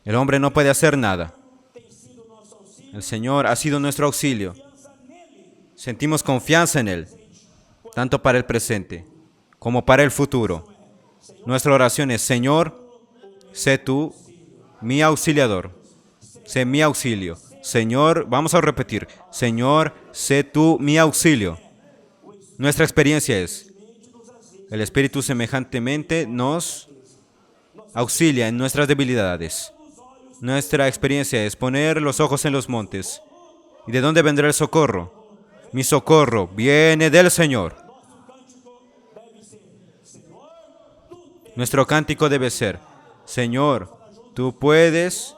El hombre no puede hacer nada. El Señor ha sido nuestro auxilio. Sentimos confianza en Él, tanto para el presente como para el futuro. Nuestra oración es: Señor, sé tú mi auxiliador. Sé mi auxilio. Señor, vamos a repetir: Señor, sé tú mi auxilio. Nuestra experiencia es: el Espíritu semejantemente nos auxilia en nuestras debilidades. Nuestra experiencia es poner los ojos en los montes. ¿Y de dónde vendrá el socorro? Mi socorro viene del Señor. Nuestro cántico debe ser: Señor, tú puedes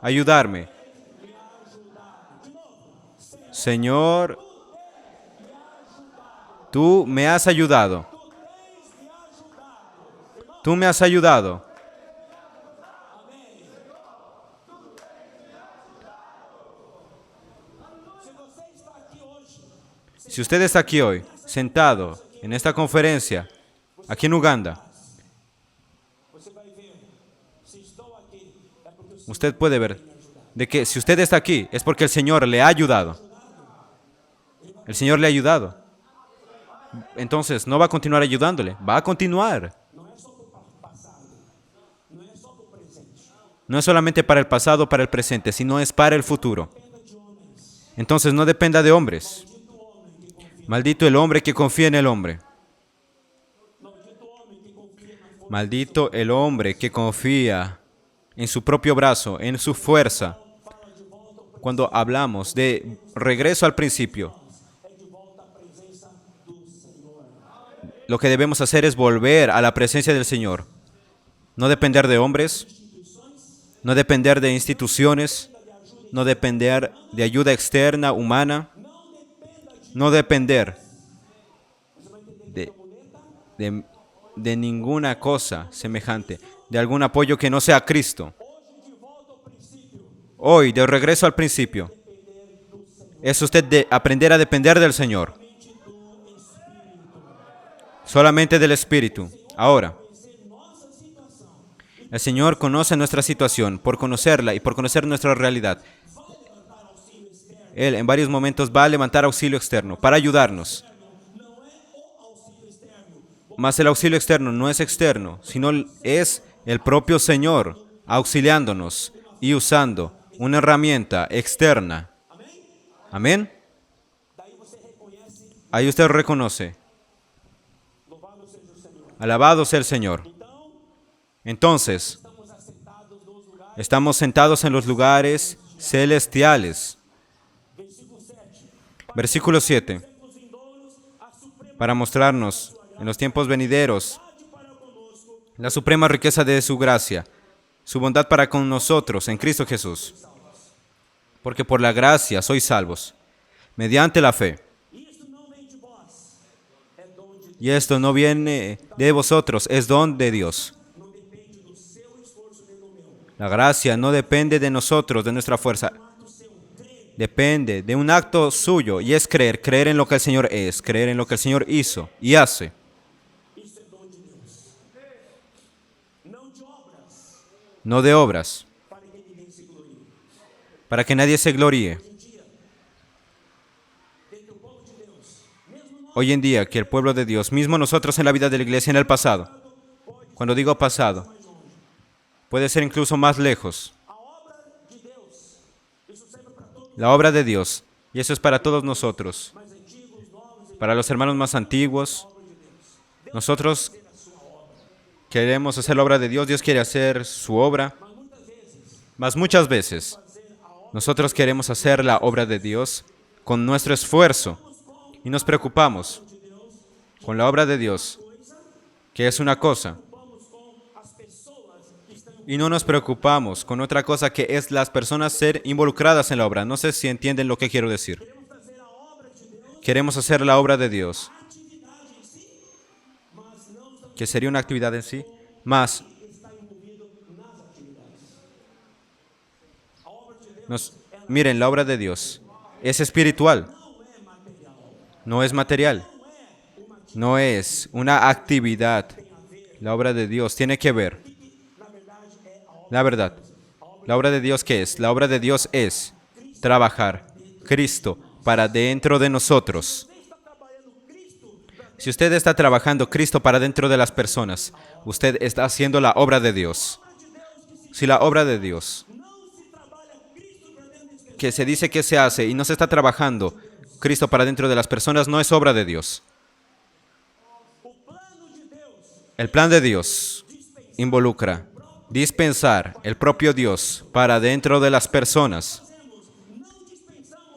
ayudarme. Señor, tú me has ayudado. Tú me has ayudado. Si usted está aquí hoy, sentado en esta conferencia, aquí en Uganda, usted puede ver de que si usted está aquí es porque el Señor le ha ayudado. El Señor le ha ayudado. Entonces, no va a continuar ayudándole, va a continuar. No es solamente para el pasado o para el presente, sino es para el futuro. Entonces, no dependa de hombres. Maldito el hombre que confía en el hombre. Maldito el hombre que confía en su propio brazo, en su fuerza. Cuando hablamos de regreso al principio, lo que debemos hacer es volver a la presencia del Señor. No depender de hombres, no depender de instituciones, no depender de ayuda externa, humana, no depender de ninguna cosa semejante, de algún apoyo que no sea Cristo. Hoy, de regreso al principio, es usted de aprender a depender del Señor. Solamente del Espíritu. Ahora, el Señor conoce nuestra situación. Por conocerla y por conocer nuestra realidad, Él en varios momentos va a levantar auxilio externo para ayudarnos. Mas el auxilio externo no es externo, sino es el propio Señor auxiliándonos y usando una herramienta externa. Amén. Ahí usted reconoce: alabado sea el Señor. Entonces, estamos sentados en los lugares celestiales. Versículo 7. Para mostrarnos en los tiempos venideros la suprema riqueza de su gracia, su bondad para con nosotros en Cristo Jesús. Porque por la gracia sois salvos, mediante la fe. Y esto no viene de vosotros, es don de Dios. La gracia no depende de nosotros, de nuestra fuerza. Depende de un acto suyo, y es creer en lo que el Señor es, creer en lo que el Señor hizo y hace. No de obras, para que nadie se gloríe. Hoy en día, que el pueblo de Dios, mismo nosotros en la vida de la iglesia en el pasado, cuando digo pasado, puede ser incluso más lejos. La obra de Dios, y eso es para todos nosotros, para los hermanos más antiguos. Nosotros queremos hacer la obra de Dios, Dios quiere hacer su obra. Mas muchas veces nosotros queremos hacer la obra de Dios con nuestro esfuerzo y nos preocupamos con la obra de Dios, que es una cosa, y no nos preocupamos con otra cosa que es las personas ser involucradas en la obra. No sé si entienden lo que quiero decir. Queremos hacer la obra de Dios, que sería una actividad en sí, más miren, la obra de Dios es espiritual, no es material, no es una actividad. La obra de Dios tiene que ver, la verdad. ¿La obra de Dios qué es? La obra de Dios es trabajar Cristo para dentro de nosotros. Si usted está trabajando Cristo para dentro de las personas, usted está haciendo la obra de Dios. Si la obra de Dios, que se dice que se hace y no se está trabajando Cristo para dentro de las personas, no es obra de Dios. El plan de Dios involucra dispensar el propio Dios para dentro de las personas.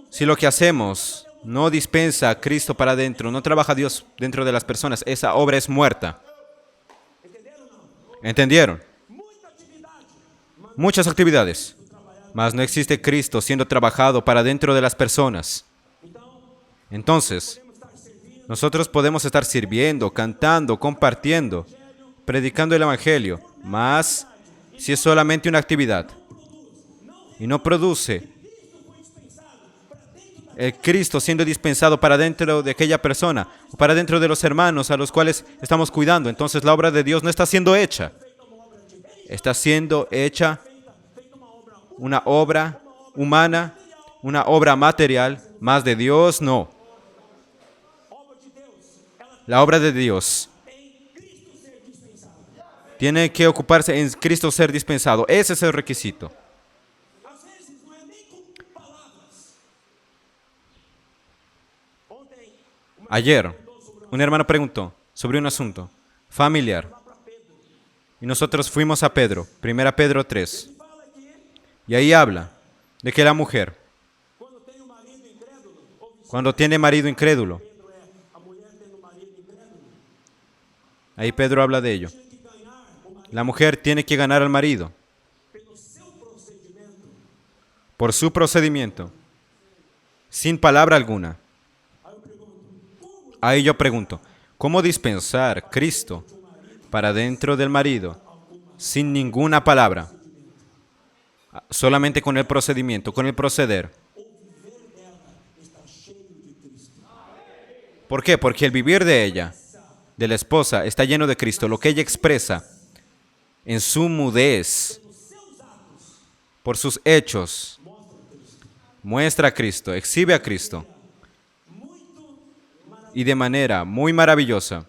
Si lo que hacemos no dispensa a Cristo para dentro, no trabaja Dios dentro de las personas, esa obra es muerta. ¿Entendieron? Muchas actividades, mas no existe Cristo siendo trabajado para dentro de las personas. Entonces, nosotros podemos estar sirviendo, cantando, compartiendo, predicando el Evangelio, mas si es solamente una actividad y no produce el Cristo siendo dispensado para dentro de aquella persona, o para dentro de los hermanos a los cuales estamos cuidando, entonces la obra de Dios no está siendo hecha. Está siendo hecha una obra humana, una obra material, más de Dios no. La obra de Dios tiene que ocuparse en Cristo ser dispensado. Ese es el requisito. Ayer, un hermano preguntó sobre un asunto familiar. Y nosotros fuimos a Pedro, 1 Pedro 3. Y ahí habla de que la mujer, cuando tiene marido incrédulo, ahí Pedro habla de ello. La mujer tiene que ganar al marido por su procedimiento, sin palabra alguna. Ahí yo pregunto, ¿cómo dispensar Cristo para dentro del marido sin ninguna palabra? Solamente con el procedimiento, con el proceder. ¿Por qué? Porque el vivir de ella, de la esposa, está lleno de Cristo. Lo que ella expresa en su mudez, por sus hechos, muestra a Cristo, exhibe a Cristo. Y de manera muy maravillosa,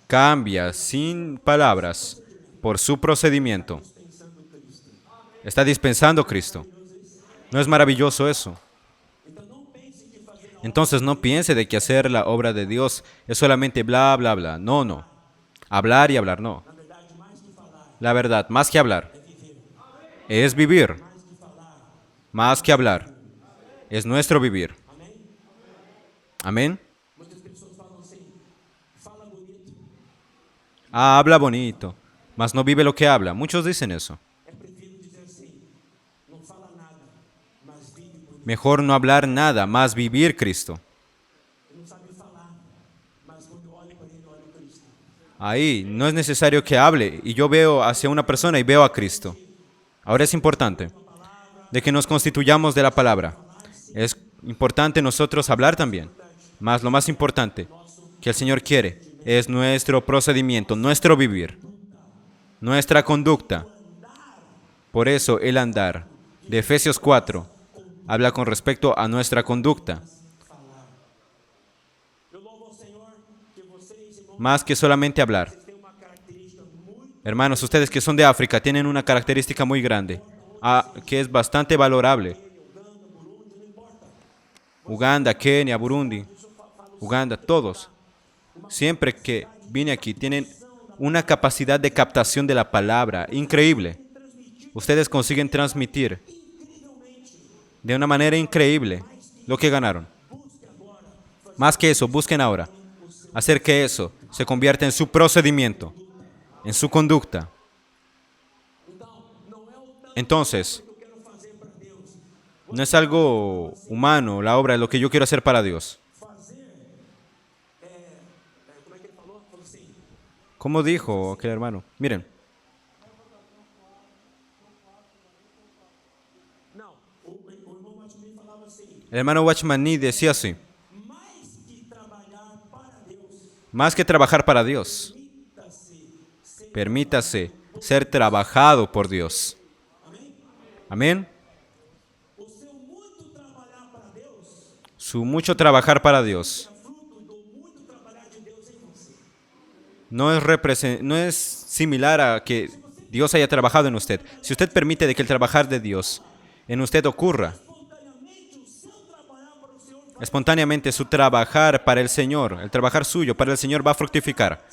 cambia sin palabras por su procedimiento. Está dispensando a Cristo. ¿No es maravilloso eso? Entonces no piense de que hacer la obra de Dios es solamente bla, bla, bla. No, no. Hablar y hablar, no. La verdad, más que hablar, es vivir. Más que hablar, es nuestro vivir. Amén. Ah, habla bonito, mas no vive lo que habla. Muchos dicen eso. Mejor no hablar nada, más vivir Cristo. Ahí no es necesario que hable y yo veo hacia una persona y veo a Cristo. Ahora es importante de que nos constituyamos de la palabra. Es importante nosotros hablar también. Mas lo más importante que el Señor quiere es nuestro procedimiento, nuestro vivir, nuestra conducta. Por eso el andar de Efesios 4 habla con respecto a nuestra conducta. Más que solamente hablar. Hermanos, ustedes que son de África tienen una característica muy grande, que es bastante valorable. Uganda, Kenia, Burundi, Uganda, todos. Siempre que vine aquí tienen una capacidad de captación de la palabra increíble. Ustedes consiguen transmitir de una manera increíble lo que ganaron. Más que eso, busquen ahora hacer que eso se convierta en su procedimiento, en su conducta. Entonces, no es algo humano la obra de lo que yo quiero hacer para Dios. ¿Cómo dijo aquel hermano? Miren, el hermano Watchman Nee decía así: más que trabajar para Dios, permítase ser trabajado por Dios. Amén. Su mucho trabajar para Dios no es similar a que Dios haya trabajado en usted. Si usted permite de que el trabajar de Dios en usted ocurra, espontáneamente su trabajar para el Señor, el trabajar suyo para el Señor va a fructificar.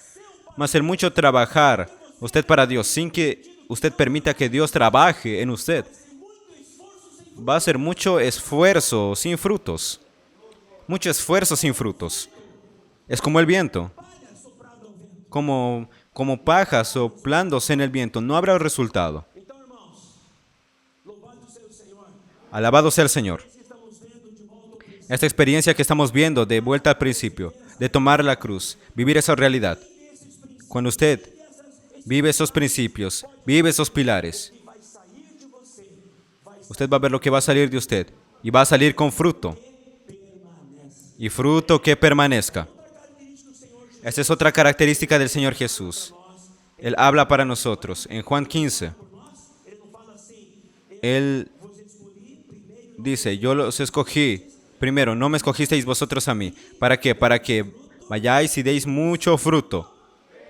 Mas el mucho trabajar usted para Dios sin que usted permita que Dios trabaje en usted, va a ser mucho esfuerzo sin frutos. Mucho esfuerzo sin frutos. Es como el viento. Como paja soplándose en el viento. No habrá resultado. Alabado sea el Señor. Esta experiencia que estamos viendo de vuelta al principio, de tomar la cruz, vivir esa realidad. Cuando usted vive esos principios, vive esos pilares, usted va a ver lo que va a salir de usted. Y va a salir con fruto. Y fruto que permanezca. Esta es otra característica del Señor Jesús. Él habla para nosotros. En Juan 15, Él dice: yo los escogí. Primero, no me escogisteis vosotros a mí. ¿Para qué? Para que vayáis y deis mucho fruto.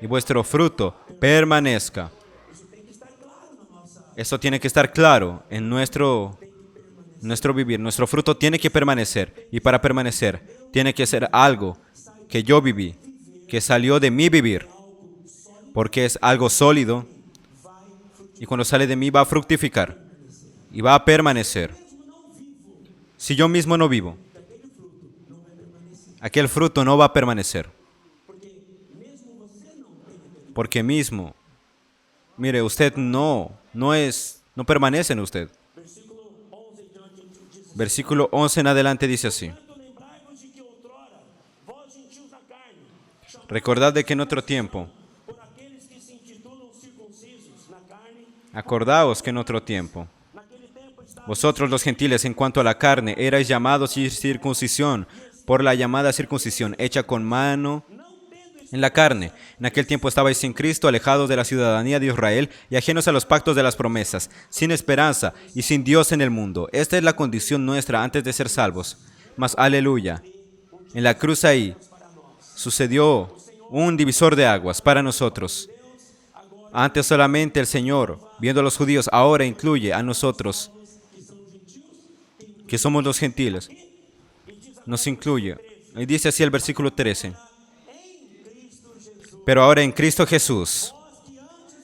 Y vuestro fruto permanezca. Eso tiene que estar claro en nuestro vivir. Nuestro fruto tiene que permanecer. Y para permanecer, tiene que ser algo que yo viví, que salió de mi vivir. Porque es algo sólido. Y cuando sale de mí va a fructificar. Y va a permanecer. Si yo mismo no vivo, aquel fruto no va a permanecer. Porque mismo, mire, usted no permanece en usted. Versículo 11 en adelante dice así: recordad de que en otro tiempo, acordaos que en otro tiempo, vosotros los gentiles en cuanto a la carne erais llamados circuncisión por la llamada circuncisión hecha con mano en la carne. En aquel tiempo estabais sin Cristo, alejados de la ciudadanía de Israel y ajenos a los pactos de las promesas, sin esperanza y sin Dios en el mundo. Esta es la condición nuestra antes de ser salvos. Mas aleluya, en la cruz ahí sucedió un divisor de aguas para nosotros. Antes solamente el Señor, viendo a los judíos, ahora incluye a nosotros, que somos los gentiles. Nos incluye. Y dice así el versículo 13. Pero ahora en Cristo Jesús.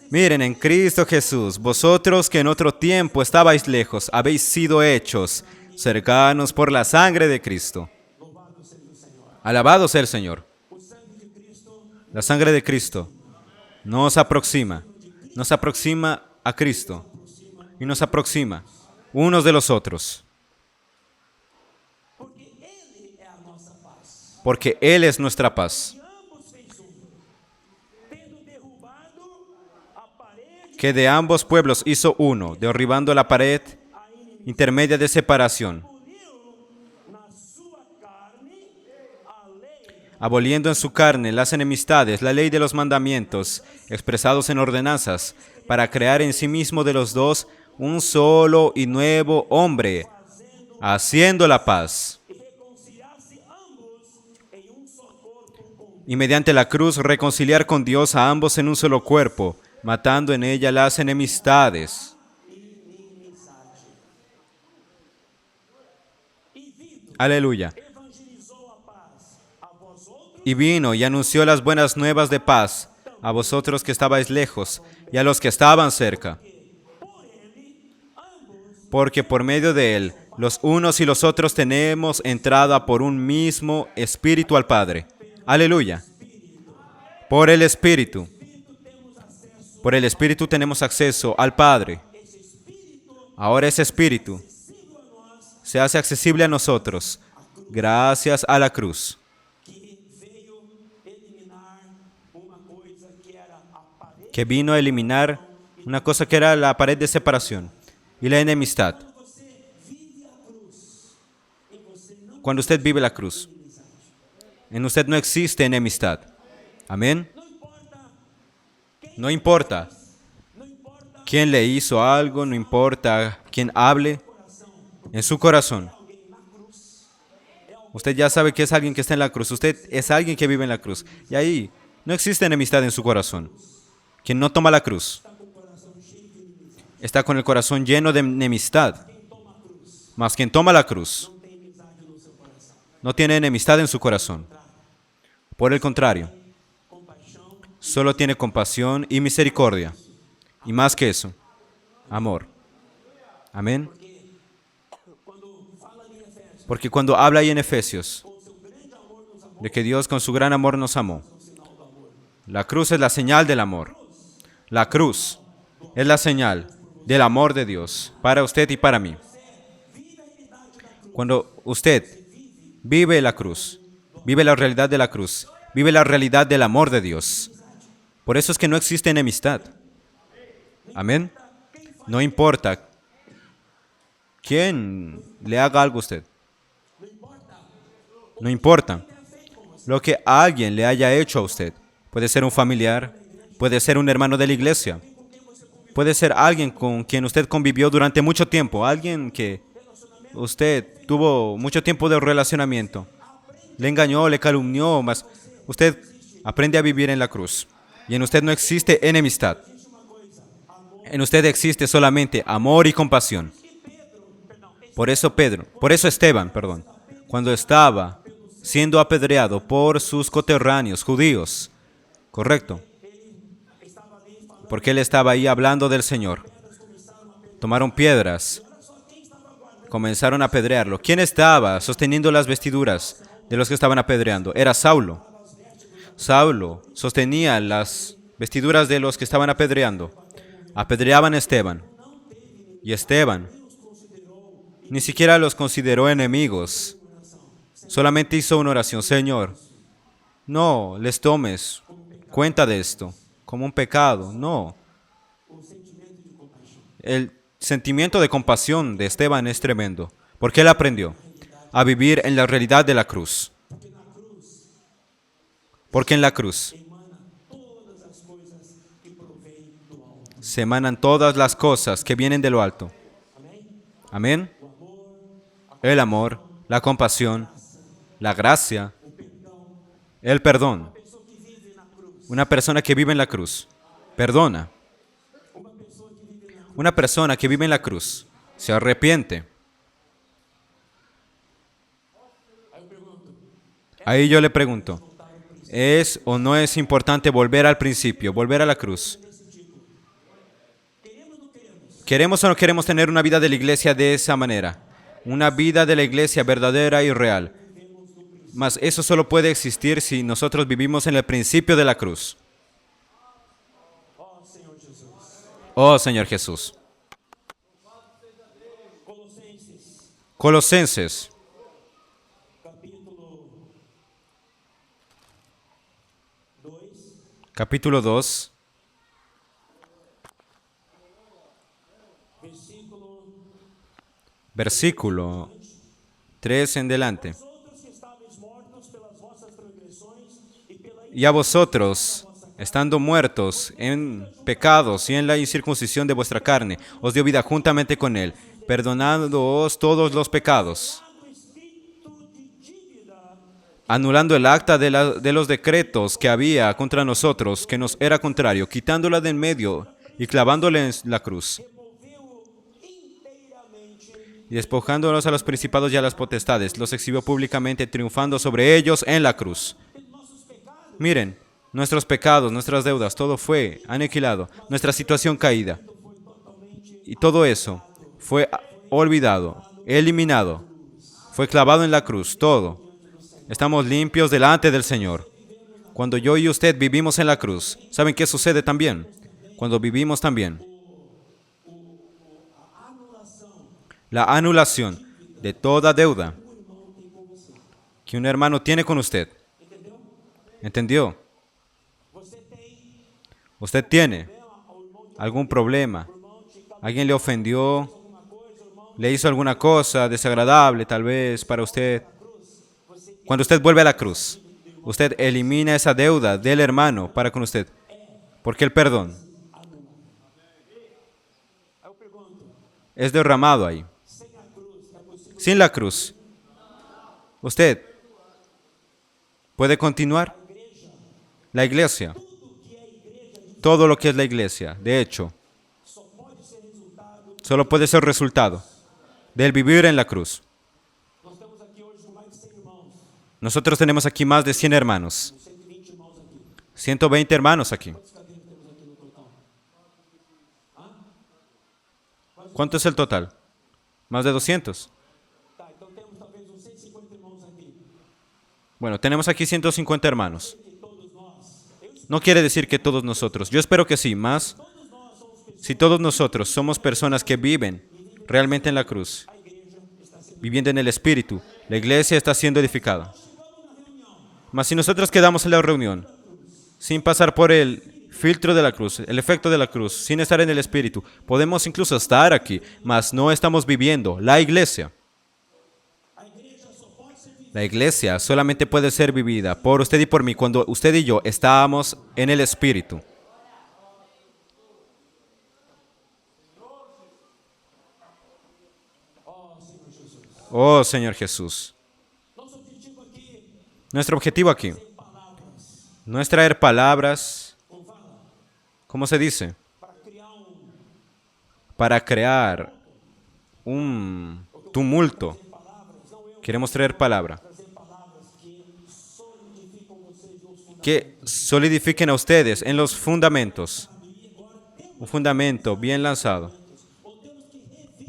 Miren, en Cristo Jesús, vosotros que en otro tiempo estabais lejos, habéis sido hechos cercanos por la sangre de Cristo. Alabado sea el Señor. La sangre de Cristo nos aproxima a Cristo y nos aproxima unos de los otros. Porque Él es nuestra paz. Que de ambos pueblos hizo uno, derribando la pared intermedia de separación, aboliendo en su carne las enemistades, la ley de los mandamientos, expresados en ordenanzas, para crear en sí mismo de los dos un solo y nuevo hombre, haciendo la paz. Y mediante la cruz reconciliar con Dios a ambos en un solo cuerpo, matando en ella las enemistades. Aleluya. Y vino y anunció las buenas nuevas de paz a vosotros que estabais lejos y a los que estaban cerca. Porque por medio de Él, los unos y los otros tenemos entrada por un mismo Espíritu al Padre. Aleluya. Por el Espíritu. Por el Espíritu tenemos acceso al Padre. Ahora ese Espíritu se hace accesible a nosotros gracias a la cruz. Que vino a eliminar una cosa que era la pared de separación y la enemistad. Cuando usted vive la cruz, en usted no existe enemistad. Amén. No importa quién le hizo algo, no importa quién hable, en su corazón. Usted ya sabe que es alguien que está en la cruz. Usted es alguien que vive en la cruz. Y ahí no existe enemistad en su corazón. Quien no toma la cruz está con el corazón lleno de enemistad. Mas quien toma la cruz no tiene enemistad en su corazón. Por el contrario, solo tiene compasión y misericordia. Y más que eso, amor. Amén. Porque cuando habla ahí en Efesios de que Dios con su gran amor nos amó, la cruz es la señal del amor. La cruz es la señal del amor de Dios para usted y para mí. Cuando usted vive la cruz, vive la realidad de la cruz, vive la realidad del amor de Dios. Por eso es que no existe enemistad. Amén. No importa quién le haga algo a usted. No importa lo que alguien le haya hecho a usted. Puede ser un familiar, puede ser un hermano de la iglesia, puede ser alguien con quien usted convivió durante mucho tiempo, alguien que usted tuvo mucho tiempo de relacionamiento. Le engañó, le calumnió, mas usted aprende a vivir en la cruz. Y en usted no existe enemistad. En usted existe solamente amor y compasión. Por eso Esteban, cuando estaba siendo apedreado por sus coterráneos judíos, correcto, porque él estaba ahí hablando del Señor. Tomaron piedras, comenzaron a apedrearlo. ¿Quién estaba sosteniendo las vestiduras de los que estaban apedreando? Era Saulo. Saulo sostenía las vestiduras de los que estaban apedreando. Apedreaban a Esteban. Y Esteban ni siquiera los consideró enemigos. Solamente hizo una oración: Señor, no les tomes cuenta de esto como un pecado. No. El sentimiento de compasión de Esteban es tremendo, porque él aprendió a vivir en la realidad de la cruz. Porque en la cruz se emanan todas las cosas que vienen de lo alto. Amén. El amor, la compasión, la gracia, el perdón. Una persona que vive en la cruz perdona. Una persona que vive en la cruz se arrepiente. Ahí yo le pregunto, ¿es o no es importante volver al principio, volver a la cruz? ¿Queremos o no queremos tener una vida de la iglesia de esa manera? Una vida de la iglesia verdadera y real. Mas eso solo puede existir si nosotros vivimos en el principio de la cruz. Oh Señor Jesús. Colosenses. Capítulo 2. Versículo 3 en delante. Y a vosotros, estando muertos en pecados y en la incircuncisión de vuestra carne, os dio vida juntamente con Él, perdonándoos todos los pecados, anulando el acta de los decretos que había contra nosotros, que nos era contrario, quitándola de en medio y clavándola en la cruz, y despojándonos a los principados y a las potestades, los exhibió públicamente, triunfando sobre ellos en la cruz. Miren, Nuestros pecados, nuestras deudas, todo fue aniquilado. Nuestra situación caída. Y todo eso fue olvidado, eliminado. Fue clavado en la cruz, todo. Estamos limpios delante del Señor. Cuando yo y usted vivimos en la cruz, ¿saben qué sucede también? Cuando vivimos también. La anulación de toda deuda que un hermano tiene con usted. ¿Entendió? Usted tiene algún problema. Alguien le ofendió, le hizo alguna cosa desagradable tal vez para usted. Cuando usted vuelve a la cruz, usted elimina esa deuda del hermano para con usted. Porque el perdón es derramado ahí. Sin la cruz, usted puede continuar. La iglesia, todo lo que es la iglesia, de hecho, solo puede ser resultado del vivir en la cruz. Nosotros tenemos aquí más de 100 hermanos. 120 hermanos aquí. ¿Cuánto es el total? Más de 200. Bueno, tenemos aquí 150 hermanos. No quiere decir que todos nosotros. Yo espero que sí, más si todos nosotros somos personas que viven realmente en la cruz, viviendo en el Espíritu, la iglesia está siendo edificada. Mas si nosotros quedamos en la reunión, sin pasar por el filtro de la cruz, el efecto de la cruz, sin estar en el Espíritu, podemos incluso estar aquí, mas no estamos viviendo la iglesia. La iglesia solamente puede ser vivida por usted y por mí cuando usted y yo estamos en el Espíritu. Oh, Señor Jesús. Nuestro objetivo aquí no es traer palabras, ¿cómo se dice? Para crear un tumulto. Queremos traer palabra que solidifiquen a ustedes en los fundamentos. Un fundamento bien lanzado.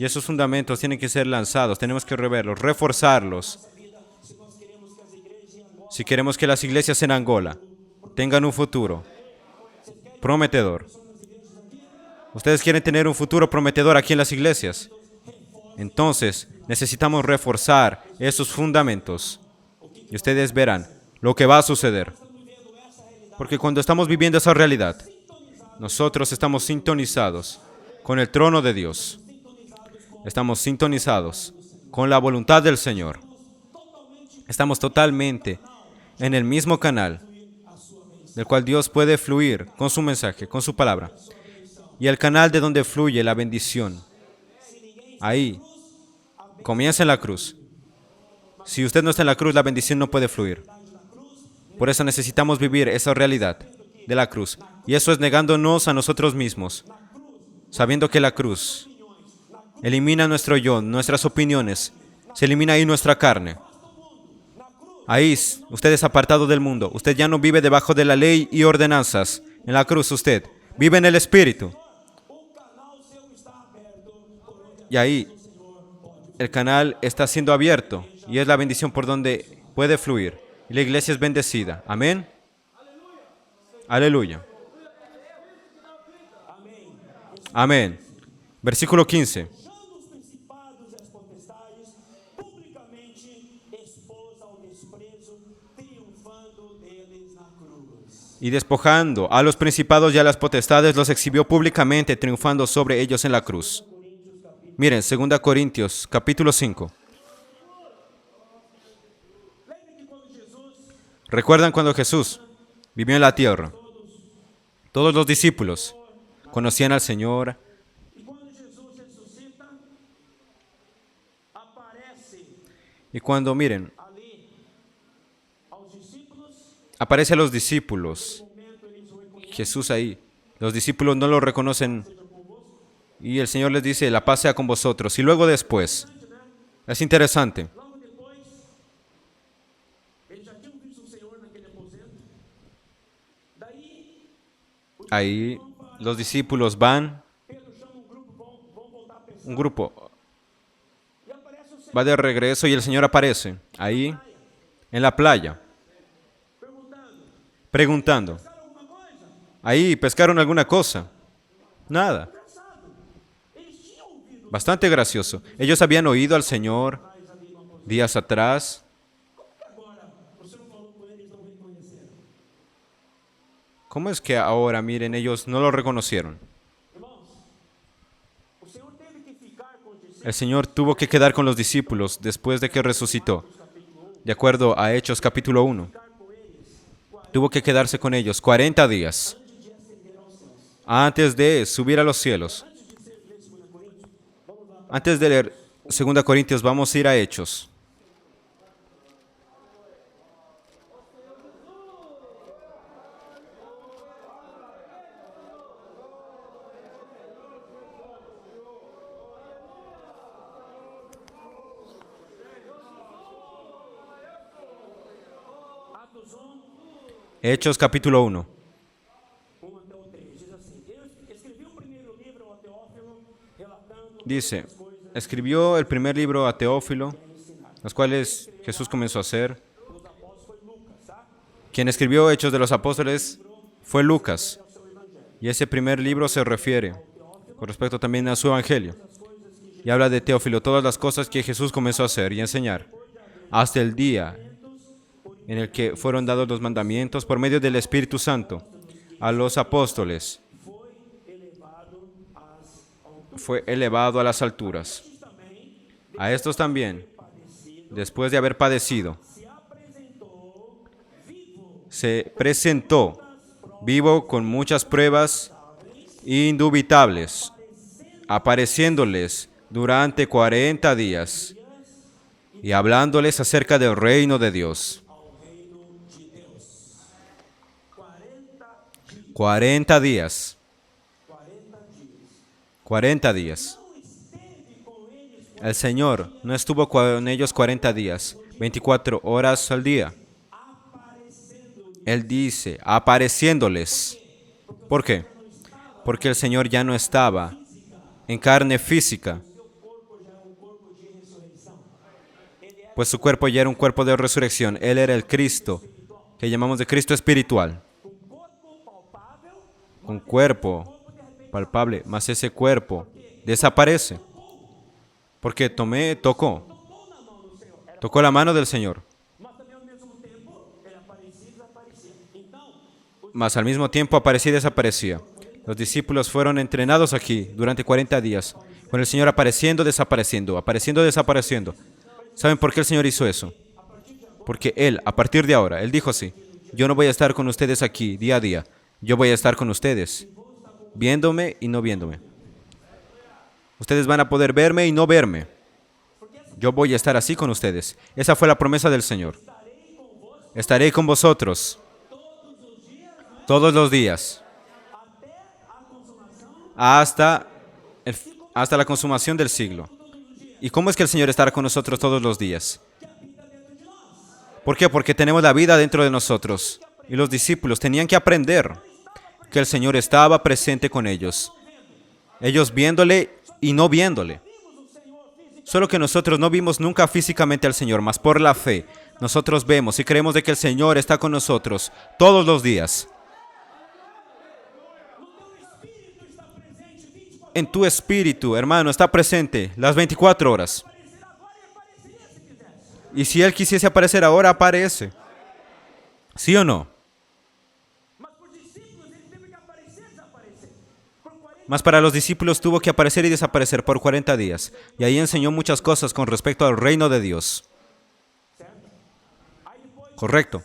Y esos fundamentos tienen que ser lanzados, tenemos que reverlos, reforzarlos. Si queremos que las iglesias en Angola tengan un futuro prometedor. ¿Ustedes quieren tener un futuro prometedor aquí en las iglesias? Entonces, necesitamos reforzar esos fundamentos. Y ustedes verán lo que va a suceder. Porque cuando estamos viviendo esa realidad, nosotros estamos sintonizados con el trono de Dios. Estamos sintonizados con la voluntad del Señor. Estamos totalmente en el mismo canal del cual Dios puede fluir con su mensaje, con su palabra. Y el canal de donde fluye la bendición. Ahí comienza en la cruz. Si usted no está en la cruz, la bendición no puede fluir. Por eso necesitamos vivir esa realidad de la cruz. Y eso es negándonos a nosotros mismos, sabiendo que la cruz elimina nuestro yo, nuestras opiniones. Se elimina ahí nuestra carne. Ahí usted es apartado del mundo. Usted ya no vive debajo de la ley y ordenanzas. En la cruz usted vive en el Espíritu. Y ahí el canal está siendo abierto y es la bendición por donde puede fluir. Y la iglesia es bendecida. Amén. Aleluya. Amén. Versículo 15. Y despojando a los principados y a las potestades, los exhibió públicamente, triunfando sobre ellos en la cruz. Miren, 2 Corintios, capítulo 5. ¿Recuerdan cuando Jesús vivió en la tierra? Todos los discípulos conocían al Señor. Y cuando, miren, aparece a los discípulos, Jesús ahí. Los discípulos no lo reconocen y el Señor les dice, la paz sea con vosotros. Y luego después, es interesante. Ahí los discípulos van, un grupo va de regreso y el Señor aparece ahí en la playa, preguntando. Ahí pescaron alguna cosa. Nada. Bastante gracioso. Ellos habían oído al Señor días atrás. ¿Cómo es que ahora, miren, ellos no lo reconocieron? El Señor tuvo que quedar con los discípulos después de que resucitó. De acuerdo a Hechos capítulo 1. Tuvo que quedarse con ellos 40 días antes de subir a los cielos. Antes de leer 2 Corintios, vamos a ir a Hechos. Hechos capítulo 1. Dice, escribió el primer libro a Teófilo, los cuales Jesús comenzó a hacer. Quien escribió Hechos de los Apóstoles fue Lucas. Y ese primer libro se refiere con respecto también a su evangelio. Y habla de Teófilo, todas las cosas que Jesús comenzó a hacer y enseñar, hasta el día en el que fueron dados los mandamientos por medio del Espíritu Santo a los apóstoles. Fue elevado a las alturas. A estos también, después de haber padecido, se presentó vivo con muchas pruebas indubitables, apareciéndoles durante 40 días y hablándoles acerca del reino de Dios. 40 días. 40 días. El Señor no estuvo con ellos 40 días, 24 horas al día. Él dice, apareciéndoles. ¿Por qué? Porque el Señor ya no estaba en carne física, pues su cuerpo ya era un cuerpo de resurrección. Él era el Cristo, que llamamos de Cristo espiritual. Con cuerpo palpable, mas ese cuerpo desaparece. Porque tocó la mano del Señor. Mas al mismo tiempo aparecía y desaparecía. Los discípulos fueron entrenados aquí durante 40 días, con el Señor apareciendo, desapareciendo, apareciendo, desapareciendo. ¿Saben por qué el Señor hizo eso? Porque Él, a partir de ahora, Él dijo así, yo no voy a estar con ustedes aquí día a día, yo voy a estar con ustedes, viéndome y no viéndome. Ustedes van a poder verme y no verme. Yo voy a estar así con ustedes. Esa fue la promesa del Señor. Estaré con vosotros todos los días, hasta la consumación del siglo. ¿Y cómo es que el Señor estará con nosotros todos los días? ¿Por qué? Porque tenemos la vida dentro de nosotros. Y los discípulos tenían que aprender que el Señor estaba presente con ellos. Ellos viéndole y no viéndole. Solo que nosotros no vimos nunca físicamente al Señor, mas por la fe nosotros vemos y creemos de que el Señor está con nosotros todos los días. En tu espíritu, hermano, está presente las 24 horas. Y si Él quisiese aparecer ahora, aparece. ¿Sí o no? Mas para los discípulos tuvo que aparecer y desaparecer por 40 días. Y ahí enseñó muchas cosas con respecto al reino de Dios. Correcto.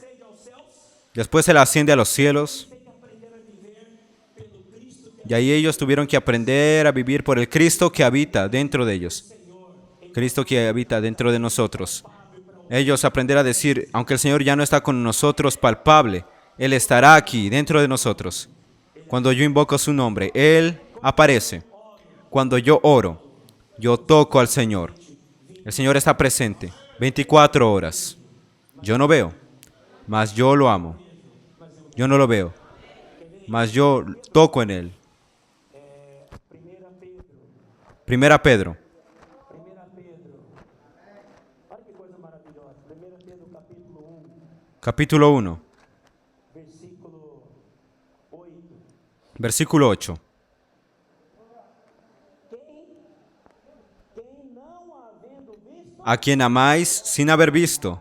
Después Él asciende a los cielos. Y ahí ellos tuvieron que aprender a vivir por el Cristo que habita dentro de ellos. Cristo que habita dentro de nosotros. Ellos aprender a decir, aunque el Señor ya no está con nosotros palpable, Él estará aquí dentro de nosotros. Cuando yo invoco su nombre, Él aparece. Cuando yo oro, yo toco al Señor. El Señor está presente 24 horas. Yo no veo, mas yo lo amo. Yo no lo veo. mas yo toco en él. Primera Pedro, capítulo 1, versículo 8. A quien amáis sin haber visto.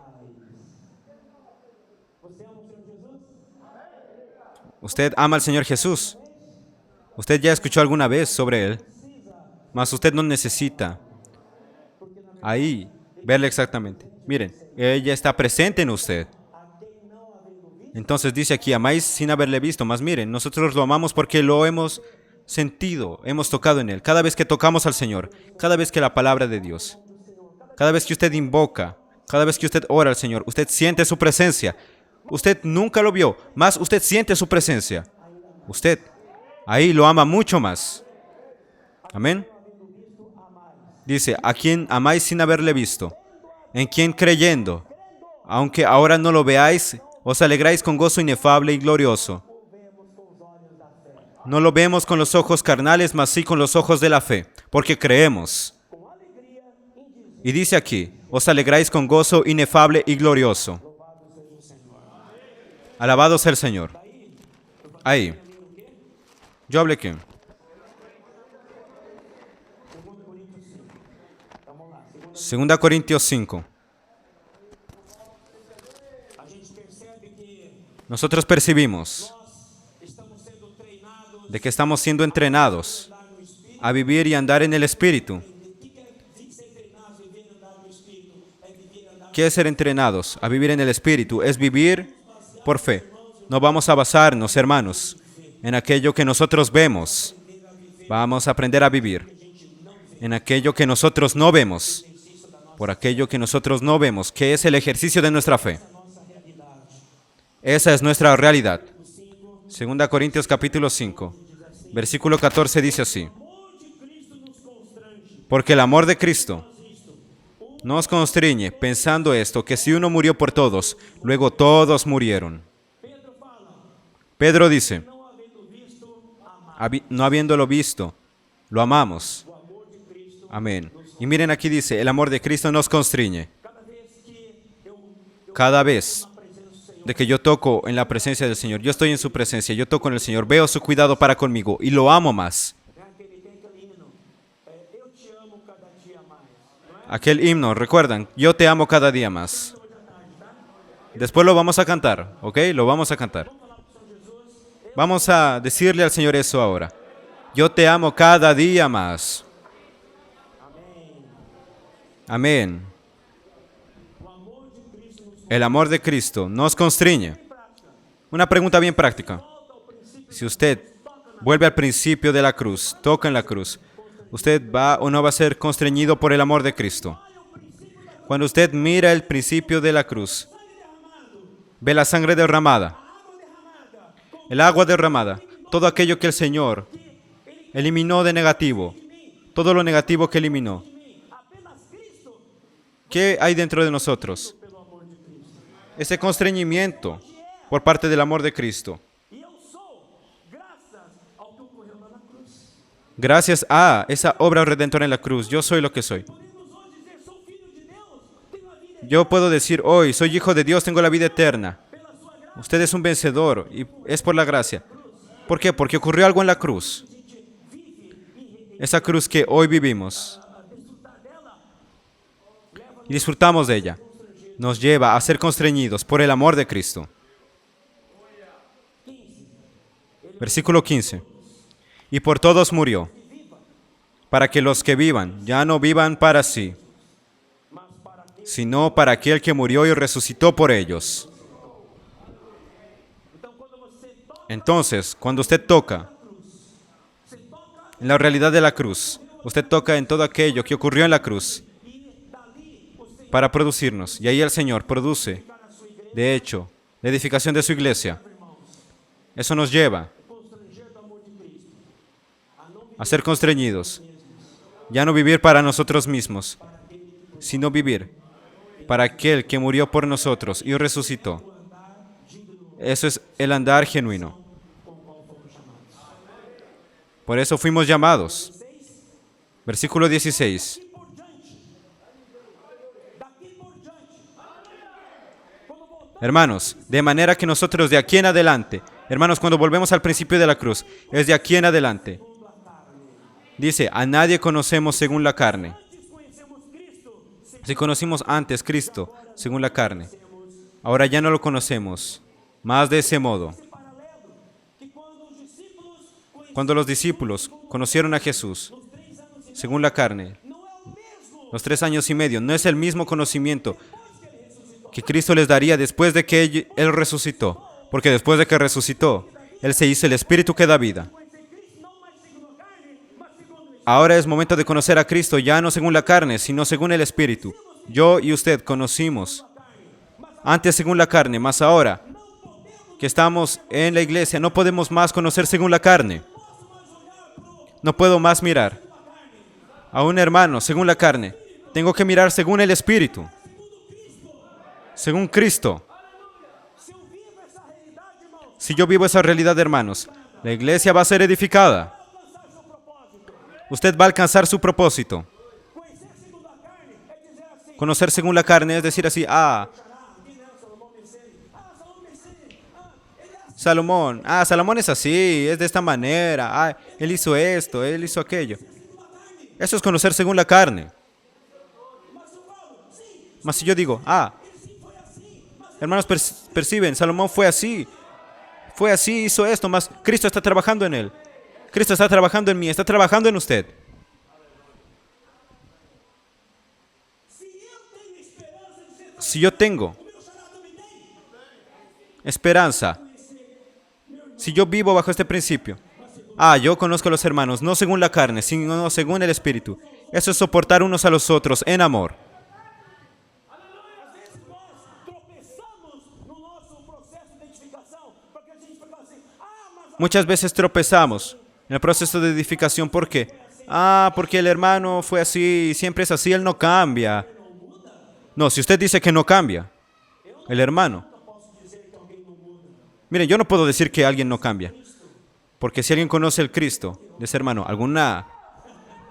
¿Usted ama al Señor Jesús? ¿Usted ya escuchó alguna vez sobre Él? Mas usted no necesita ahí verle exactamente. Miren, ella está presente en usted. Entonces dice aquí, amáis sin haberle visto. Mas miren, nosotros lo amamos porque lo hemos sentido, hemos tocado en Él. Cada vez que tocamos al Señor, cada vez que la palabra de Dios, cada vez que usted invoca, cada vez que usted ora al Señor, usted siente su presencia. Usted nunca lo vio, mas usted siente su presencia. Usted ahí lo ama mucho más. Amén. Dice, a quien amáis sin haberle visto, en quien creyendo, aunque ahora no lo veáis, os alegráis con gozo inefable y glorioso. No lo vemos con los ojos carnales, mas sí con los ojos de la fe, porque creemos. Y dice aquí, os alegráis con gozo inefable y glorioso. Alabado sea el Señor. Ahí. Yo hablé aquí. Segunda Corintios 5. Nosotros percibimos de que estamos siendo entrenados a vivir y andar en el Espíritu. ¿Qué es ser entrenados a vivir en el Espíritu? Es vivir por fe. No vamos a basarnos, hermanos, en aquello que nosotros vemos. Vamos a aprender a vivir en aquello que nosotros no vemos. Por aquello que nosotros no vemos, que es el ejercicio de nuestra fe. Esa es nuestra realidad. Segunda Corintios capítulo 5, versículo 14 dice así. Porque el amor de Cristo nos constriñe, pensando esto, que si uno murió por todos, luego todos murieron. Pedro dice, no habiéndolo visto, lo amamos. Amén. Y miren aquí dice, el amor de Cristo nos constriñe. Cada vez de que yo toco en la presencia del Señor, yo estoy en su presencia, yo toco en el Señor, veo su cuidado para conmigo y lo amo más. Aquel himno, recuerdan, yo te amo cada día más. Después lo vamos a cantar, ¿ok? Lo vamos a cantar. Vamos a decirle al Señor eso ahora. Yo te amo cada día más. Amén. El amor de Cristo nos constriñe. Una pregunta bien práctica. Si usted vuelve al principio de la cruz, toca en la cruz, ¿usted va o no va a ser constreñido por el amor de Cristo? Cuando usted mira el principio de la cruz, ve la sangre derramada, el agua derramada, todo aquello que el Señor eliminó de negativo, todo lo negativo que eliminó. ¿Qué hay dentro de nosotros? Ese constreñimiento por parte del amor de Cristo. Gracias a esa obra redentora en la cruz, yo soy lo que soy. Yo puedo decir hoy, soy hijo de Dios, tengo la vida eterna. Usted es un vencedor y es por la gracia. ¿Por qué? Porque ocurrió algo en la cruz. Esa cruz que hoy vivimos y disfrutamos de ella, nos lleva a ser constreñidos por el amor de Cristo. Versículo 15. Y por todos murió, para que los que vivan ya no vivan para sí, sino para aquel que murió y resucitó por ellos. Entonces, cuando usted toca en la realidad de la cruz, usted toca en todo aquello que ocurrió en la cruz para producirnos. Y ahí el Señor produce, de hecho, la edificación de su iglesia. Eso nos lleva a ser constreñidos. Ya no vivir para nosotros mismos, sino vivir para aquel que murió por nosotros y resucitó. Eso es el andar genuino. Por eso fuimos llamados. Versículo 16. Hermanos, de manera que nosotros de aquí en adelante, hermanos, cuando volvemos al principio de la cruz, es de aquí en adelante. Dice, a nadie conocemos según la carne. Si conocimos antes Cristo según la carne, ahora ya no lo conocemos más de ese modo. Cuando los discípulos conocieron a Jesús según la carne, los 3 años y medio, no es el mismo conocimiento que Cristo les daría después de que Él resucitó. Porque después de que resucitó, Él se hizo el Espíritu que da vida. Ahora es momento de conocer a Cristo, ya no según la carne, sino según el Espíritu. Yo y usted conocimos antes según la carne, mas ahora que estamos en la iglesia, no podemos más conocer según la carne. No puedo más mirar a un hermano según la carne. Tengo que mirar según el Espíritu, según Cristo. Si yo vivo esa realidad, hermanos, la iglesia va a ser edificada. Usted va a alcanzar su propósito. Conocer según la carne es decir así, Salomón es así, es de esta manera, él hizo esto, él hizo aquello. Eso es conocer según la carne. Mas si yo digo, hermanos, perciben, Salomón fue así, hizo esto, mas Cristo está trabajando en él. Cristo está trabajando en mí, está trabajando en usted. Si yo tengo esperanza, si yo vivo bajo este principio, yo conozco a los hermanos, no según la carne, sino según el Espíritu. Eso es soportar unos a los otros en amor. Muchas veces tropezamos en el proceso de edificación. ¿Por qué? Porque el hermano fue así, siempre es así, él no cambia. No, si usted dice que no cambia, el hermano. Mire, yo no puedo decir que alguien no cambia. Porque si alguien conoce al Cristo de ese hermano, alguna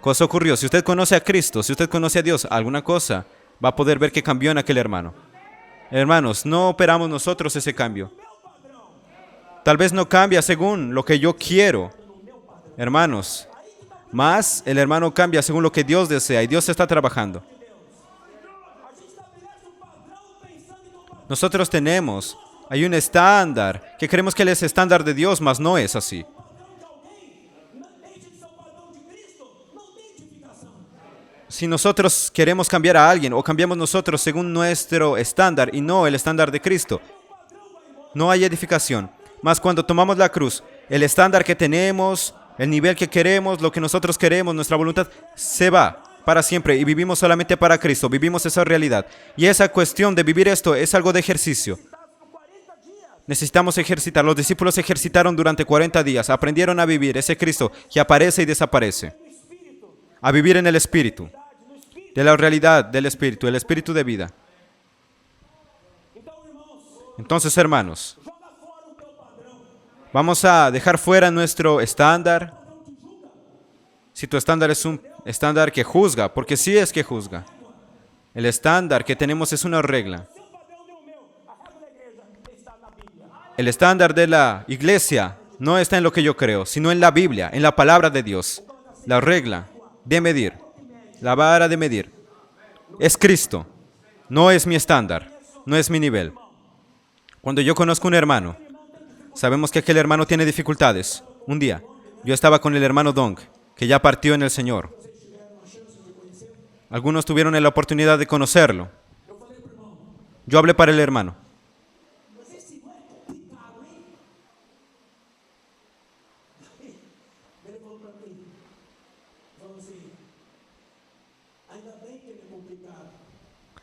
cosa ocurrió. Si usted conoce a Cristo, si usted conoce a Dios, alguna cosa va a poder ver que cambió en aquel hermano. Hermanos, no operamos nosotros ese cambio. Tal vez no cambia según lo que yo quiero, hermanos, más el hermano cambia según lo que Dios desea y Dios está trabajando. Nosotros hay un estándar, que creemos que Él es estándar de Dios, mas no es así. Si nosotros queremos cambiar a alguien o cambiamos nosotros según nuestro estándar y no el estándar de Cristo, no hay edificación. Mas cuando tomamos la cruz, el estándar que tenemos, el nivel que queremos, lo que nosotros queremos, nuestra voluntad, se va para siempre y vivimos solamente para Cristo, vivimos esa realidad. Y esa cuestión de vivir esto es algo de ejercicio. Necesitamos ejercitar. Los discípulos ejercitaron durante 40 días, aprendieron a vivir ese Cristo que aparece y desaparece. A vivir en el Espíritu, de la realidad del Espíritu, el Espíritu de vida. Entonces, hermanos, vamos a dejar fuera nuestro estándar. Si tu estándar es un estándar que juzga, porque sí es que juzga. El estándar que tenemos es una regla. El estándar de la iglesia no está en lo que yo creo, sino en la Biblia, en la palabra de Dios. La regla de medir, la vara de medir, es Cristo. No es mi estándar, no es mi nivel. Cuando yo conozco un hermano, sabemos que aquel hermano tiene dificultades. Un día, yo estaba con el hermano Dong, que ya partió en el Señor. Algunos tuvieron la oportunidad de conocerlo. Yo hablé para el hermano.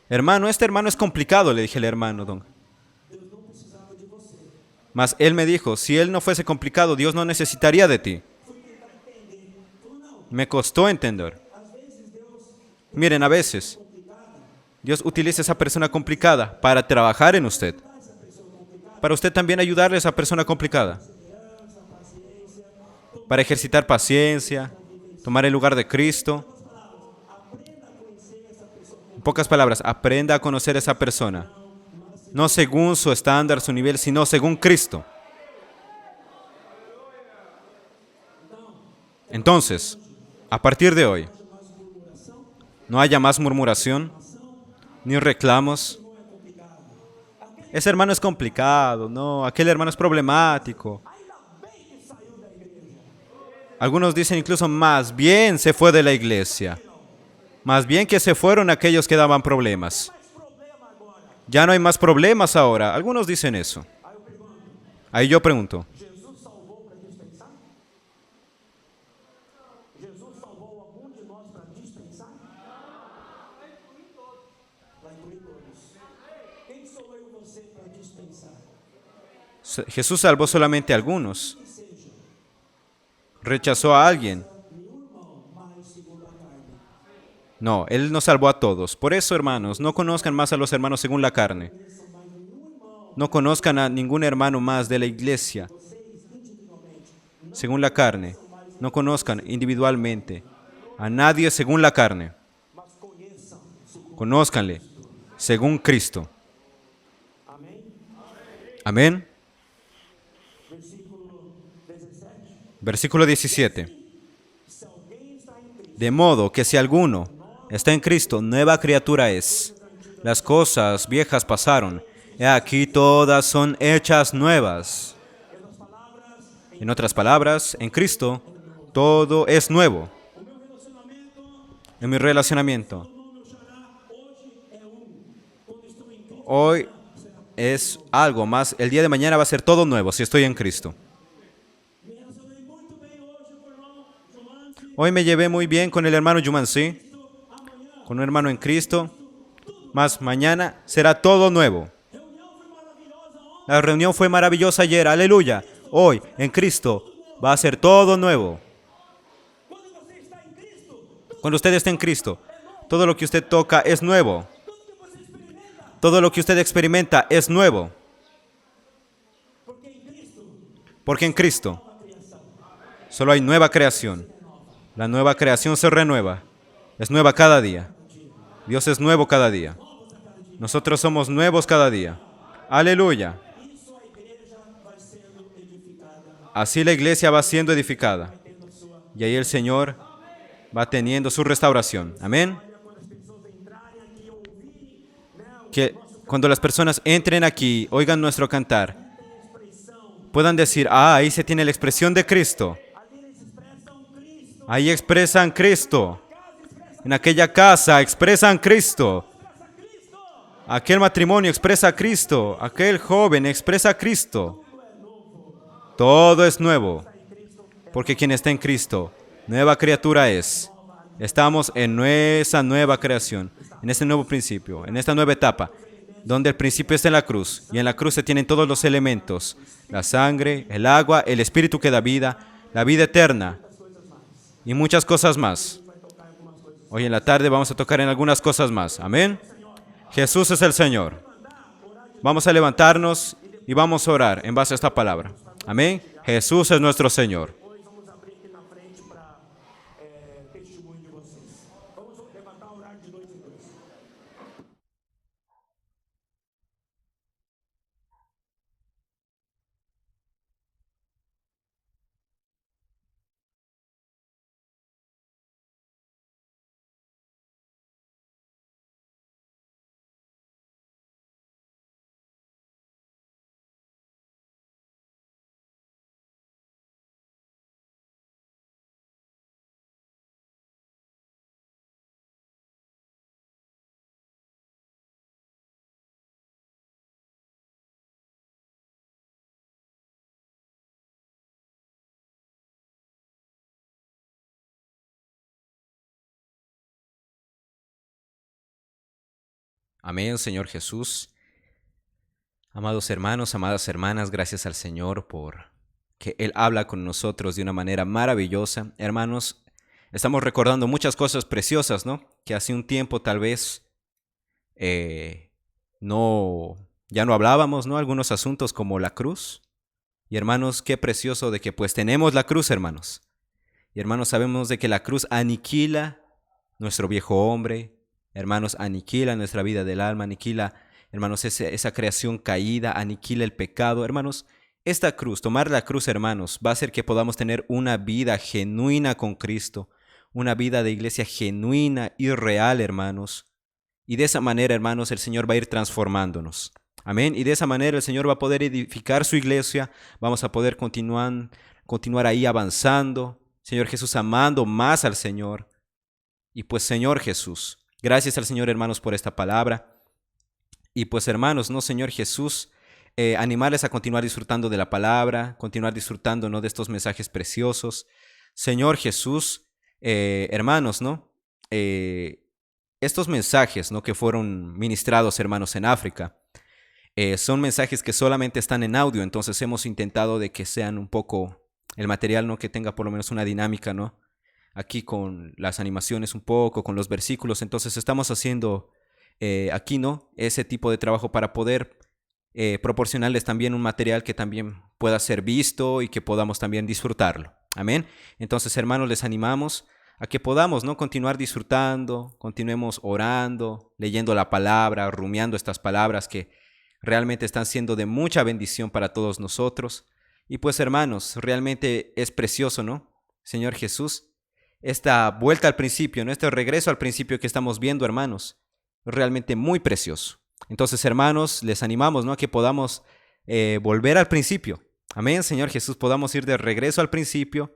Hermano, este hermano es complicado, le dije al hermano Dong. Mas él me dijo, si él no fuese complicado, Dios no necesitaría de ti. Me costó entender. Miren, a veces Dios utiliza a esa persona complicada para trabajar en usted. Para usted también ayudarle a esa persona complicada. para ejercitar paciencia, tomar el lugar de Cristo. En pocas palabras, aprenda a conocer a esa persona, no según su estándar, su nivel, sino según Cristo. Entonces, a partir de hoy, no haya más murmuración, ni reclamos. Ese hermano es complicado, no, aquel hermano es problemático. Algunos dicen incluso, más bien se fue de la iglesia. Más bien que se fueron aquellos que daban problemas. Ya no hay más problemas ahora. Algunos dicen eso. Ahí yo pregunto, ¿Jesús salvó solamente a algunos? ¿Rechazó a alguien? No, Él nos salvó a todos. Por eso, hermanos, no conozcan más a los hermanos según la carne. No conozcan a ningún hermano más de la iglesia según la carne. No conozcan individualmente a nadie según la carne. Conózcanle según Cristo. Amén. Versículo 17. De modo que si alguno está en Cristo, nueva criatura es. Las cosas viejas pasaron. He aquí todas son hechas nuevas. En otras palabras, en Cristo todo es nuevo. En mi relacionamiento, hoy es algo más. El día de mañana va a ser todo nuevo si estoy en Cristo. Hoy me llevé muy bien con el hermano Jumansi, con un hermano en Cristo, mas mañana será todo nuevo. La reunión fue maravillosa ayer, aleluya. Hoy, en Cristo, va a ser todo nuevo. Cuando usted está en Cristo, todo lo que usted toca es nuevo. Todo lo que usted experimenta es nuevo. Porque en Cristo solo hay nueva creación. La nueva creación se renueva. Es nueva cada día. Dios es nuevo cada día. Nosotros somos nuevos cada día. Aleluya. Así la iglesia va siendo edificada. Y ahí el Señor va teniendo su restauración. Amén. Que cuando las personas entren aquí, oigan nuestro cantar, puedan decir, ahí se tiene la expresión de Cristo. Ahí expresan Cristo. En aquella casa expresan Cristo. Aquel matrimonio expresa a Cristo. Aquel joven expresa a Cristo. Todo es nuevo. Porque quien está en Cristo, nueva criatura es. Estamos en esa nueva creación, en este nuevo principio, en esta nueva etapa, donde el principio está en la cruz. Y en la cruz se tienen todos los elementos. La sangre, el agua, el espíritu que da vida, la vida eterna. Y muchas cosas más. Hoy en la tarde vamos a tocar en algunas cosas más. Amén. Jesús es el Señor. Vamos a levantarnos y vamos a orar en base a esta palabra. Amén. Jesús es nuestro Señor. Amén, Señor Jesús. Amados hermanos, amadas hermanas, gracias al Señor por que Él habla con nosotros de una manera maravillosa. Hermanos, estamos recordando muchas cosas preciosas, ¿no? Que hace un tiempo tal vez ya no hablábamos, ¿no? Algunos asuntos como la cruz, Y hermanos, qué precioso de que pues tenemos la cruz, hermanos. Y hermanos, sabemos de que la cruz aniquila nuestro viejo hombre, hermanos, aniquila nuestra vida del alma, aniquila, hermanos, esa creación caída, aniquila el pecado. Hermanos, esta cruz, tomar la cruz, hermanos, va a hacer que podamos tener una vida genuina con Cristo, una vida de iglesia genuina y real, hermanos. Y de esa manera, hermanos, el Señor va a ir transformándonos. Amén. Y de esa manera el Señor va a poder edificar su iglesia. Vamos a poder continuar ahí avanzando. Señor Jesús, amando más al Señor. Y pues, Señor Jesús, gracias al Señor, hermanos, por esta palabra. Y pues, hermanos, ¿no, Señor Jesús? Animarles a continuar disfrutando de la palabra, continuar disfrutando, ¿no?, de estos mensajes preciosos. Señor Jesús, hermanos, ¿no? Estos mensajes, ¿no?, que fueron ministrados, hermanos, en África, son mensajes que solamente están en audio, entonces hemos intentado de que sean un poco el material, ¿no?, que tenga por lo menos una dinámica, ¿no? Aquí con las animaciones un poco, con los versículos, entonces estamos haciendo aquí, ¿no?, ese tipo de trabajo para poder proporcionarles también un material que también pueda ser visto y que podamos también disfrutarlo. Amén. Entonces, hermanos, les animamos a que podamos, ¿no?, continuar disfrutando, continuemos orando, leyendo la palabra, rumiando estas palabras que realmente están siendo de mucha bendición para todos nosotros. Y pues, hermanos, realmente es precioso, ¿no?, Señor Jesús, esta vuelta al principio, ¿no?, este regreso al principio que estamos viendo, hermanos, realmente muy precioso. Entonces, hermanos, les animamos, ¿no?, a que podamos volver al principio. Amén, Señor Jesús, podamos ir de regreso al principio,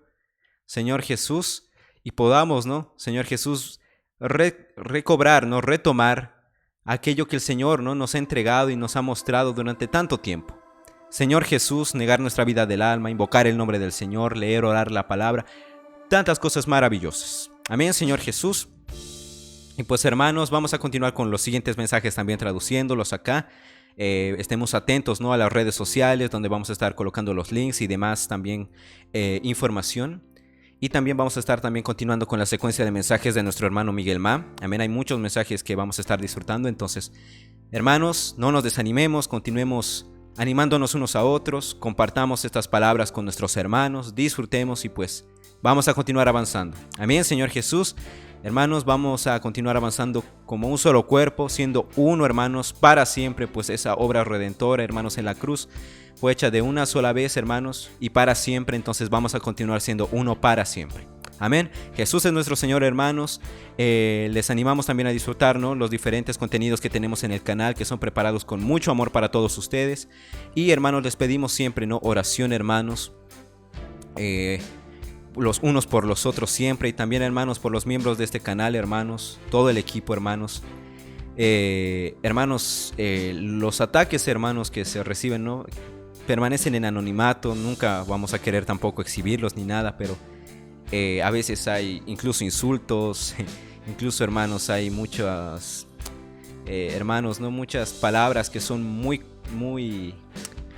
Señor Jesús, y podamos, ¿no?, Señor Jesús, recobrar, ¿no?, retomar aquello que el Señor, ¿no?, nos ha entregado y nos ha mostrado durante tanto tiempo. Señor Jesús, negar nuestra vida del alma, invocar el nombre del Señor, leer, orar la palabra, tantas cosas maravillosas. Amén, Señor Jesús. Y pues, hermanos, vamos a continuar con los siguientes mensajes también traduciéndolos acá. Estemos atentos, ¿no?, a las redes sociales donde vamos a estar colocando los links y demás también información. Y también vamos a estar también continuando con la secuencia de mensajes de nuestro hermano Miguel Ma. Amén, hay muchos mensajes que vamos a estar disfrutando. Entonces, hermanos, no nos desanimemos, continuemos animándonos unos a otros, compartamos estas palabras con nuestros hermanos, disfrutemos y pues vamos a continuar avanzando. Amén, Señor Jesús. Hermanos, vamos a continuar avanzando como un solo cuerpo, siendo uno, hermanos, para siempre, pues esa obra redentora, hermanos, en la cruz fue hecha de una sola vez, hermanos, y para siempre, entonces vamos a continuar siendo uno para siempre. Amén. Jesús es nuestro Señor, hermanos. Les animamos también a disfrutar, ¿no?, los diferentes contenidos que tenemos en el canal, que son preparados con mucho amor para todos ustedes. Y, hermanos, les pedimos siempre, ¿no?, oración, hermanos. Los unos por los otros siempre, y también, hermanos, por los miembros de este canal, hermanos, todo el equipo, hermanos. Hermanos, los ataques, hermanos, que se reciben, ¿no?, permanecen en anonimato. Nunca vamos a querer tampoco exhibirlos ni nada, pero a veces hay incluso insultos, incluso, hermanos, hay muchas, hermanos, ¿no?, muchas palabras que son muy, muy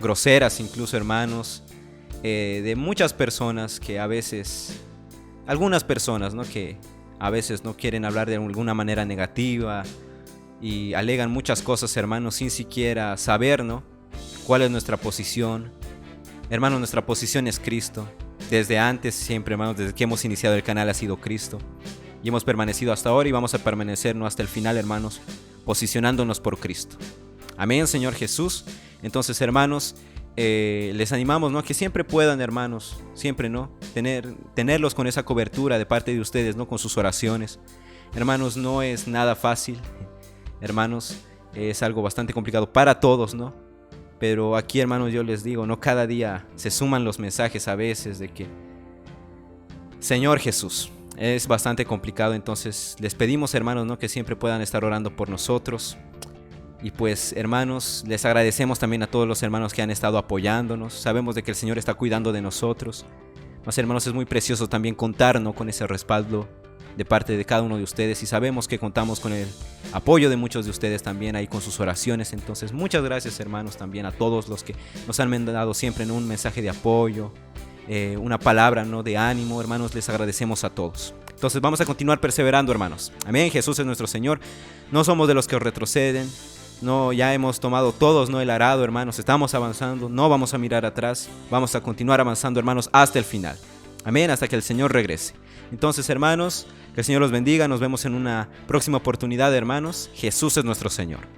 groseras, incluso, hermanos. De muchas personas que a veces, algunas personas, ¿no?, que a veces no quieren hablar de alguna manera negativa y alegan muchas cosas, hermanos, sin siquiera saber, ¿no?, cuál es nuestra posición. Hermanos, nuestra posición es Cristo. Desde antes, siempre, hermanos, desde que hemos iniciado el canal ha sido Cristo. Y hemos permanecido hasta ahora y vamos a permanecer, ¿no?, hasta el final, hermanos, posicionándonos por Cristo. Amén, Señor Jesús. Entonces, hermanos, les animamos, ¿no?, que siempre puedan, hermanos, siempre, ¿no?, tenerlos con esa cobertura de parte de ustedes, ¿no?, con sus oraciones. Hermanos, no es nada fácil, hermanos, es algo bastante complicado para todos, ¿no? Pero aquí, hermanos, yo les digo, ¿no?, cada día se suman los mensajes a veces de que, Señor Jesús, es bastante complicado. Entonces les pedimos, hermanos, ¿no?, que siempre puedan estar orando por nosotros. Y pues, hermanos, les agradecemos también a todos los hermanos que han estado apoyándonos. Sabemos de que el Señor está cuidando de nosotros. Mas, hermanos, es muy precioso también contar, ¿no?, con ese respaldo de parte de cada uno de ustedes. Y sabemos que contamos con el apoyo de muchos de ustedes también ahí con sus oraciones. Entonces, muchas gracias, hermanos, también a todos los que nos han mandado siempre, ¿no?, un mensaje de apoyo, una palabra, ¿no?, de ánimo. Hermanos, les agradecemos a todos. Entonces vamos a continuar perseverando, hermanos. Amén. Jesús es nuestro Señor. No somos de los que retroceden. No, ya hemos tomado todos, ¿no?, el arado, hermanos. Estamos avanzando, no vamos a mirar atrás. Vamos a continuar avanzando, hermanos, hasta el final. Amén, hasta que el Señor regrese. Entonces, hermanos, que el Señor los bendiga. Nos vemos en una próxima oportunidad, hermanos. Jesús es nuestro Señor.